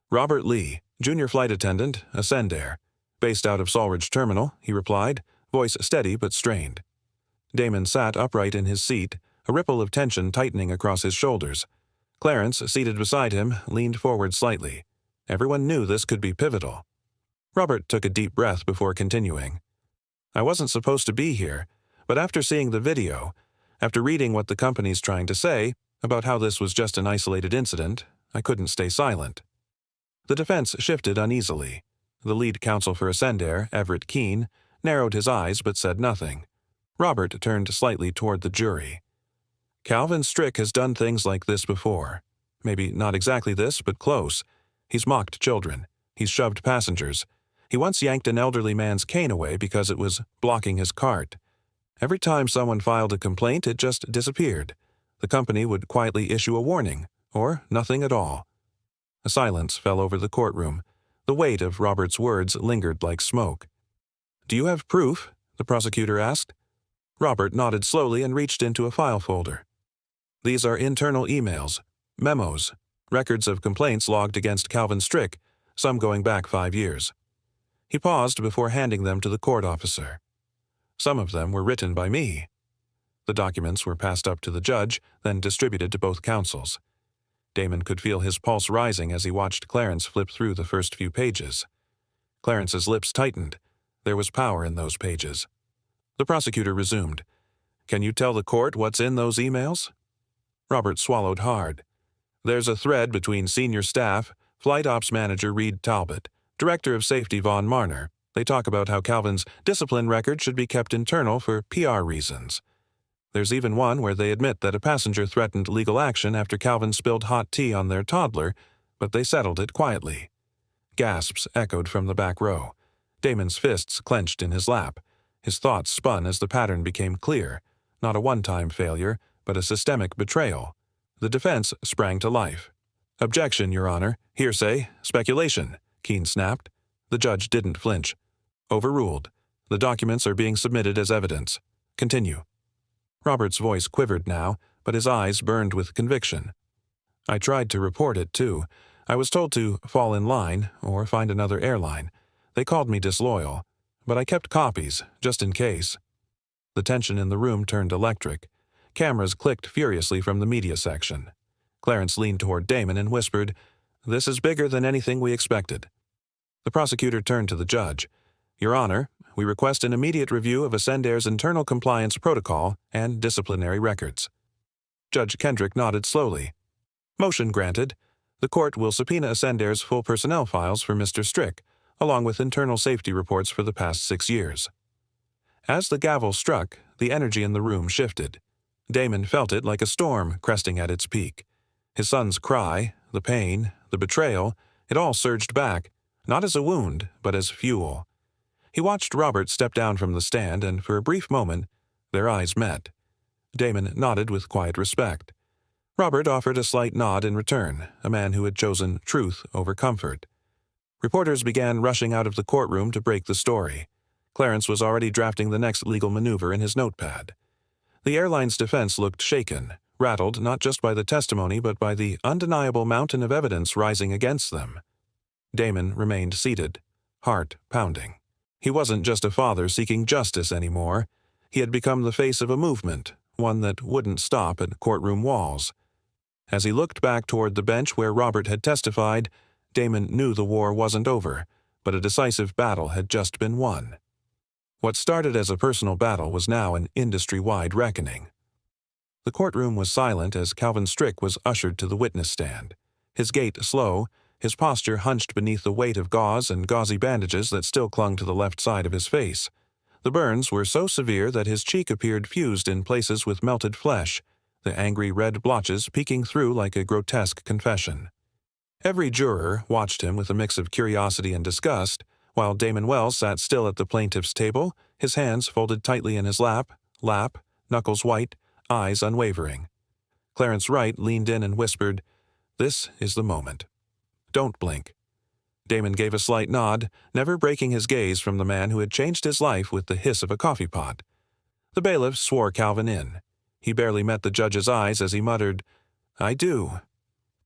"Robert Lee, junior flight attendant, Attendant. Based out of Sawridge Terminal," he replied, voice steady but strained. Damon sat upright in his seat, a ripple of tension tightening across his shoulders. Clarence, seated beside him, leaned forward slightly. Everyone knew this could be pivotal. Robert took a deep breath before continuing. "I wasn't supposed to be here, but after seeing the video, after reading what the company's trying to say about how this was just an isolated incident, I couldn't stay silent." The defense shifted uneasily. The lead counsel for Attendant, Everett Keene, narrowed his eyes but said nothing. Robert turned slightly toward the jury. "Calvin Strick has done things like this before. Maybe not exactly this, but close. He's mocked children. He's shoved passengers. He once yanked an elderly man's cane away because it was blocking his cart. Every time someone filed a complaint, it just disappeared. The company would quietly issue a warning, or nothing at all." A silence fell over the courtroom. The weight of Robert's words lingered like smoke. "Do you have proof?" the prosecutor asked. Robert nodded slowly and reached into a file folder. "These are internal emails, memos, records of complaints logged against Calvin Strick, some going back 5 years. He paused before handing them to the court officer. "Some of them were written by me." The documents were passed up to the judge, then distributed to both counsels. Damon could feel his pulse rising as he watched Clarence flip through the first few pages. Clarence's lips tightened. There was power in those pages. The prosecutor resumed. "Can you tell the court what's in those emails?" Robert swallowed hard. "There's a thread between senior staff, Flight Ops Manager Reed Talbot, Director of Safety Von Marner. They talk about how Calvin's discipline record should be kept internal for PR reasons. There's even one where they admit that a passenger threatened legal action after Calvin spilled hot tea on their toddler, but they settled it quietly." Gasps echoed from the back row. Damon's fists clenched in his lap. His thoughts spun as the pattern became clear. Not a one-time failure, but a systemic betrayal. The defense sprang to life. "Objection, Your Honor. Hearsay. Speculation," Keene snapped. The judge didn't flinch. "Overruled. The documents are being submitted as evidence. Continue." Robert's voice quivered now, but his eyes burned with conviction. "I tried to report it, too. I was told to fall in line or find another airline. They called me disloyal. But I kept copies, just in case." The tension in the room turned electric. Cameras clicked furiously from the media section. Clarence leaned toward Damon and whispered, "This is bigger than anything we expected." The prosecutor turned to the judge. "Your Honor, we request an immediate review of Attendant's internal compliance protocol and disciplinary records." Judge Kendrick nodded slowly. "Motion granted. The court will subpoena Attendant's full personnel files for Mr. Strick, along with internal safety reports for the past 6 years." As the gavel struck, the energy in the room shifted. Damon felt it like a storm cresting at its peak. His son's cry, the pain, the betrayal, it all surged back, not as a wound, but as fuel. He watched Robert step down from the stand, and for a brief moment, their eyes met. Damon nodded with quiet respect. Robert offered a slight nod in return, a man who had chosen truth over comfort. Reporters began rushing out of the courtroom to break the story. Clarence was already drafting the next legal maneuver in his notepad. The airline's defense looked shaken, rattled not just by the testimony but by the undeniable mountain of evidence rising against them. Damon remained seated, heart pounding. He wasn't just a father seeking justice anymore. He had become the face of a movement, one that wouldn't stop at courtroom walls. As he looked back toward the bench where Robert had testified, Damon knew the war wasn't over, but a decisive battle had just been won. What started as a personal battle was now an industry-wide reckoning. The courtroom was silent as Calvin Strick was ushered to the witness stand. His gait slow, his posture hunched beneath the weight of gauze and gauzy bandages that still clung to the left side of his face. The burns were so severe that his cheek appeared fused in places with melted flesh, the angry red blotches peeking through like a grotesque confession. Every juror watched him with a mix of curiosity and disgust, while Damon Wells sat still at the plaintiff's table, his hands folded tightly in his lap, knuckles white, eyes unwavering. Clarence Wright leaned in and whispered, "This is the moment. Don't blink." Damon gave a slight nod, never breaking his gaze from the man who had changed his life with the hiss of a coffee pot. The bailiff swore Calvin in. He barely met the judge's eyes as he muttered, "I do."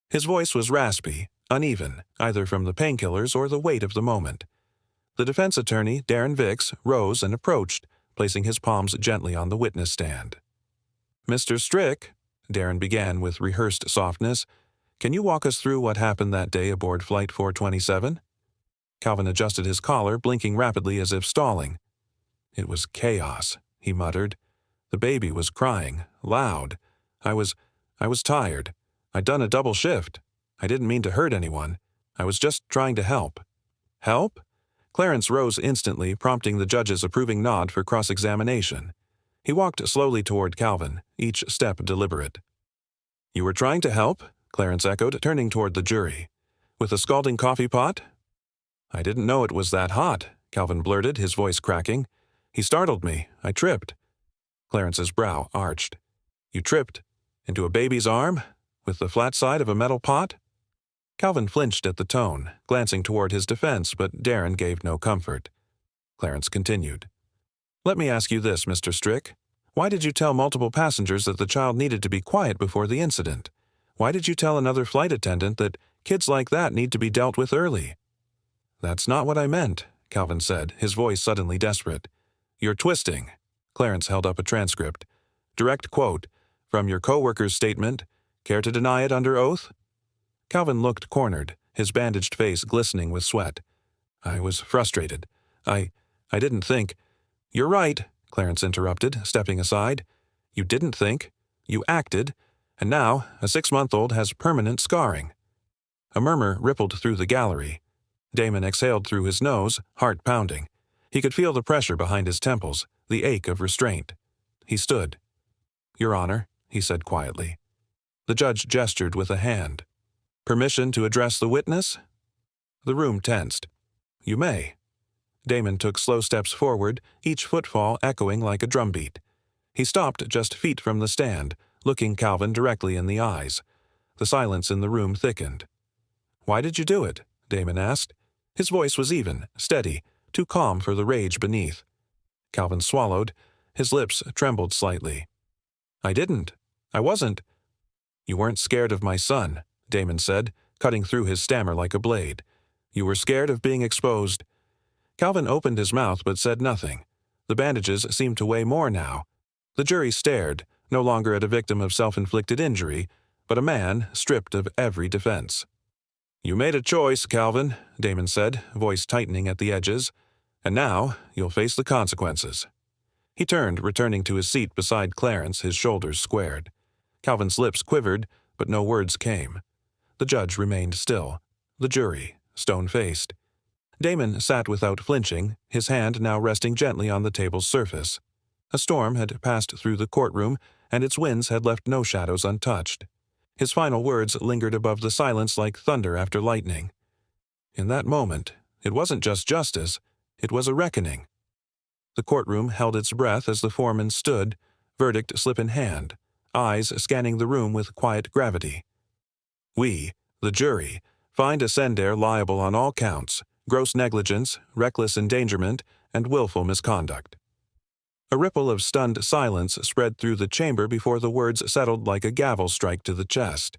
His voice was raspy, uneven, either from the painkillers or the weight of the moment. The defense attorney, Darren Vicks, rose and approached, placing his palms gently on the witness stand. "Mr. Strick," Darren began with rehearsed softness, "can you walk us through what happened that day aboard Flight 427? Calvin adjusted his collar, blinking rapidly as if stalling. "It was chaos," he muttered. "The baby was crying, loud. I was tired. I'd done a double shift. I didn't mean to hurt anyone. I was just trying to help." "Help?" Clarence rose instantly, prompting the judge's approving nod for cross-examination. He walked slowly toward Calvin, each step deliberate. "You were trying to help?" Clarence echoed, turning toward the jury. "With a scalding coffee pot?" "I didn't know it was that hot," Calvin blurted, his voice cracking. "He startled me. I tripped." Clarence's brow arched. "You tripped? Into a baby's arm? With the flat side of a metal pot?" Calvin flinched at the tone, glancing toward his defense, but Darren gave no comfort. Clarence continued. "Let me ask you this, Mr. Strick. Why did you tell multiple passengers that the child needed to be quiet before the incident? Why did you tell another flight attendant that kids like that need to be dealt with early?" "That's not what I meant," Calvin said, his voice suddenly desperate. "You're twisting." Clarence held up a transcript. Direct quote, "From your co-worker's statement. Care to deny it under oath?" Calvin looked cornered, his bandaged face glistening with sweat. "I was frustrated. I didn't think—" "You're right," Clarence interrupted, stepping aside. "You didn't think. You acted. And now a 6-month-old has permanent scarring." A murmur rippled through the gallery. Damon exhaled through his nose, heart pounding. He could feel the pressure behind his temples, the ache of restraint. He stood. "Your Honor," he said quietly. The judge gestured with a hand. "Permission to address the witness?" The room tensed. "You may." Damon took slow steps forward, each footfall echoing like a drumbeat. He stopped just feet from the stand, looking Calvin directly in the eyes. The silence in the room thickened. "Why did you do it?" Damon asked. His voice was even, steady, too calm for the rage beneath. Calvin swallowed. His lips trembled slightly. "I didn't. I wasn't." "You weren't scared of my son," Damon said, cutting through his stammer like a blade. "You were scared of being exposed." Calvin opened his mouth but said nothing. The bandages seemed to weigh more now. The jury stared, no longer at a victim of self-inflicted injury, but a man stripped of every defense. "You made a choice, Calvin," Damon said, voice tightening at the edges. "And now you'll face the consequences." He turned, returning to his seat beside Clarence, his shoulders squared. Calvin's lips quivered, but no words came. The judge remained still. The jury, stone-faced. Damon sat without flinching, his hand now resting gently on the table's surface. A storm had passed through the courtroom, and its winds had left no shadows untouched. His final words lingered above the silence like thunder after lightning. In that moment, it wasn't just justice, it was a reckoning. The courtroom held its breath as the foreman stood, verdict slip in hand, eyes scanning the room with quiet gravity. "We, the jury, find Attendant liable on all counts: gross negligence, reckless endangerment, and willful misconduct." A ripple of stunned silence spread through the chamber before the words settled like a gavel strike to the chest.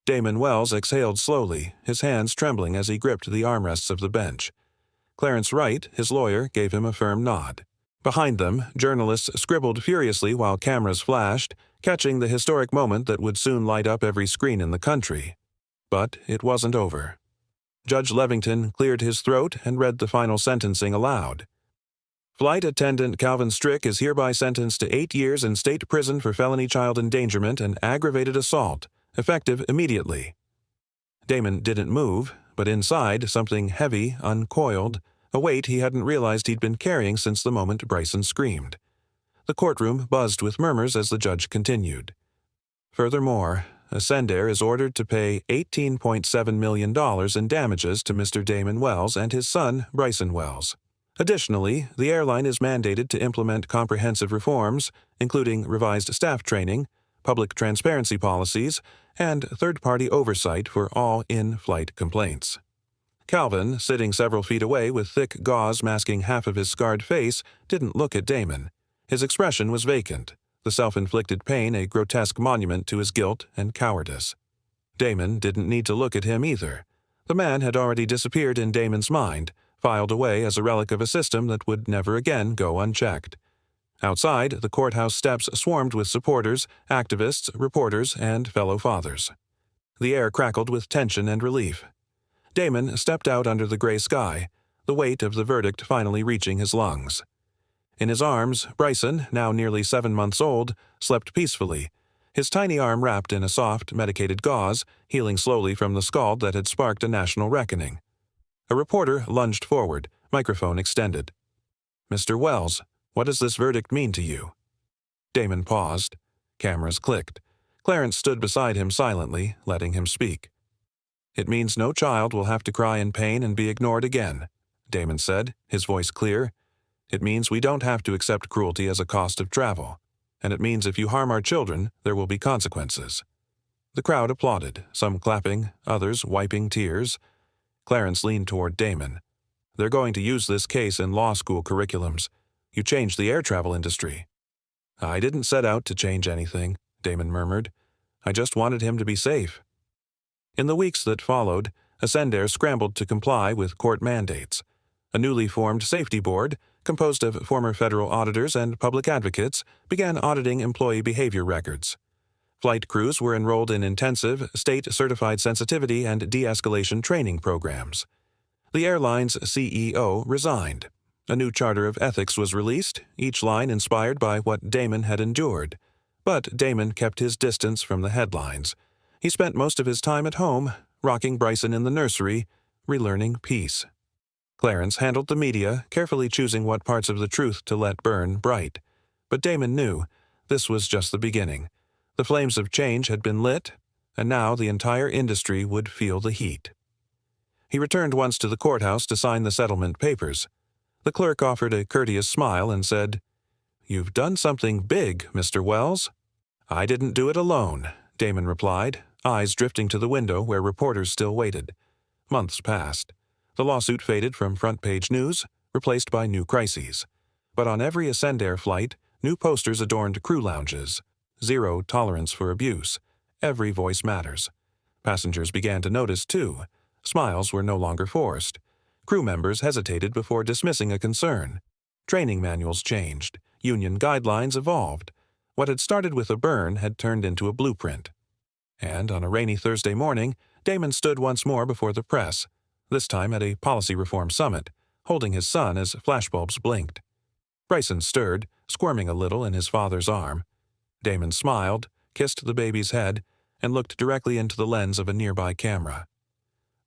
Damon Wells exhaled slowly, his hands trembling as he gripped the armrests of the bench. Clarence Wright, his lawyer, gave him a firm nod. Behind them, journalists scribbled furiously while cameras flashed, catching the historic moment that would soon light up every screen in the country. But it wasn't over. Judge Levington cleared his throat and read the final sentencing aloud. "Flight Attendant Calvin Strick is hereby sentenced to 8 years in state prison for felony child endangerment and aggravated assault, effective immediately." Damon didn't move, but inside, something heavy uncoiled, a weight he hadn't realized he'd been carrying since the moment Bryson screamed. The courtroom buzzed with murmurs as the judge continued. "Furthermore, Attendant is ordered to pay $18.7 million in damages to Mr. Damon Wells and his son, Bryson Wells. Additionally, the airline is mandated to implement comprehensive reforms, including revised staff training, public transparency policies, and third-party oversight for all in-flight complaints." Calvin, sitting several feet away with thick gauze masking half of his scarred face, didn't look at Damon. His expression was vacant, the self-inflicted pain a grotesque monument to his guilt and cowardice. Damon didn't need to look at him either. The man had already disappeared in Damon's mind, filed away as a relic of a system that would never again go unchecked. Outside, the courthouse steps swarmed with supporters, activists, reporters, and fellow fathers. The air crackled with tension and relief. Damon stepped out under the gray sky, the weight of the verdict finally reaching his lungs. In his arms, Bryson, now nearly 7 months old, slept peacefully, his tiny arm wrapped in a soft, medicated gauze, healing slowly from the scald that had sparked a national reckoning. A reporter lunged forward, microphone extended. "Mr. Wells, what does this verdict mean to you?" Damon paused. Cameras clicked. Clarence stood beside him silently, letting him speak. "It means no child will have to cry in pain and be ignored again," Damon said, his voice clear. "It means we don't have to accept cruelty as a cost of travel. And it means if you harm our children, there will be consequences." The crowd applauded, some clapping, others wiping tears. Clarence leaned toward Damon. "They're going to use this case in law school curriculums. You changed the air travel industry." "I didn't set out to change anything," Damon murmured. "I just wanted him to be safe." In the weeks that followed, Attendant scrambled to comply with court mandates. A newly formed safety board, composed of former federal auditors and public advocates, began auditing employee behavior records. Flight crews were enrolled in intensive, state-certified sensitivity and de-escalation training programs. The airline's CEO resigned. A new charter of ethics was released, each line inspired by what Damon had endured. But Damon kept his distance from the headlines. He spent most of his time at home, rocking Bryson in the nursery, relearning peace. Clarence handled the media, carefully choosing what parts of the truth to let burn bright. But Damon knew this was just the beginning. The flames of change had been lit, and now the entire industry would feel the heat. He returned once to the courthouse to sign the settlement papers. The clerk offered a courteous smile and said, "You've done something big, Mr. Wells." "I didn't do it alone," Damon replied, eyes drifting to the window where reporters still waited. Months passed. The lawsuit faded from front-page news, replaced by new crises. But on every Attendant flight, new posters adorned crew lounges. Zero tolerance for abuse. Every voice matters. Passengers began to notice, too. Smiles were no longer forced. Crew members hesitated before dismissing a concern. Training manuals changed. Union guidelines evolved. What had started with a burn had turned into a blueprint. And on a rainy Thursday morning, Damon stood once more before the press, this time at a policy reform summit, holding his son as flashbulbs blinked. Bryson stirred, squirming a little in his father's arm. Damon smiled, kissed the baby's head, and looked directly into the lens of a nearby camera.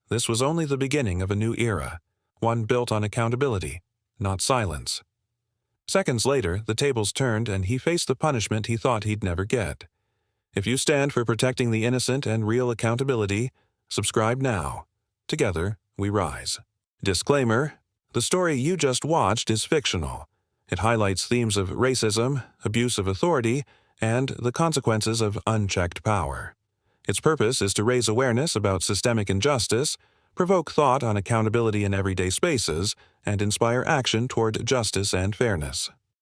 This was only the beginning of a new era, one built on accountability, not silence. Seconds later, the tables turned and he faced the punishment he thought he'd never get. If you stand for protecting the innocent and real accountability, subscribe now. Together, we rise. Disclaimer: the story you just watched is fictional. It highlights themes of racism, abuse of authority, and the consequences of unchecked power. Its purpose is to raise awareness about systemic injustice, provoke thought on accountability in everyday spaces, and inspire action toward justice and fairness.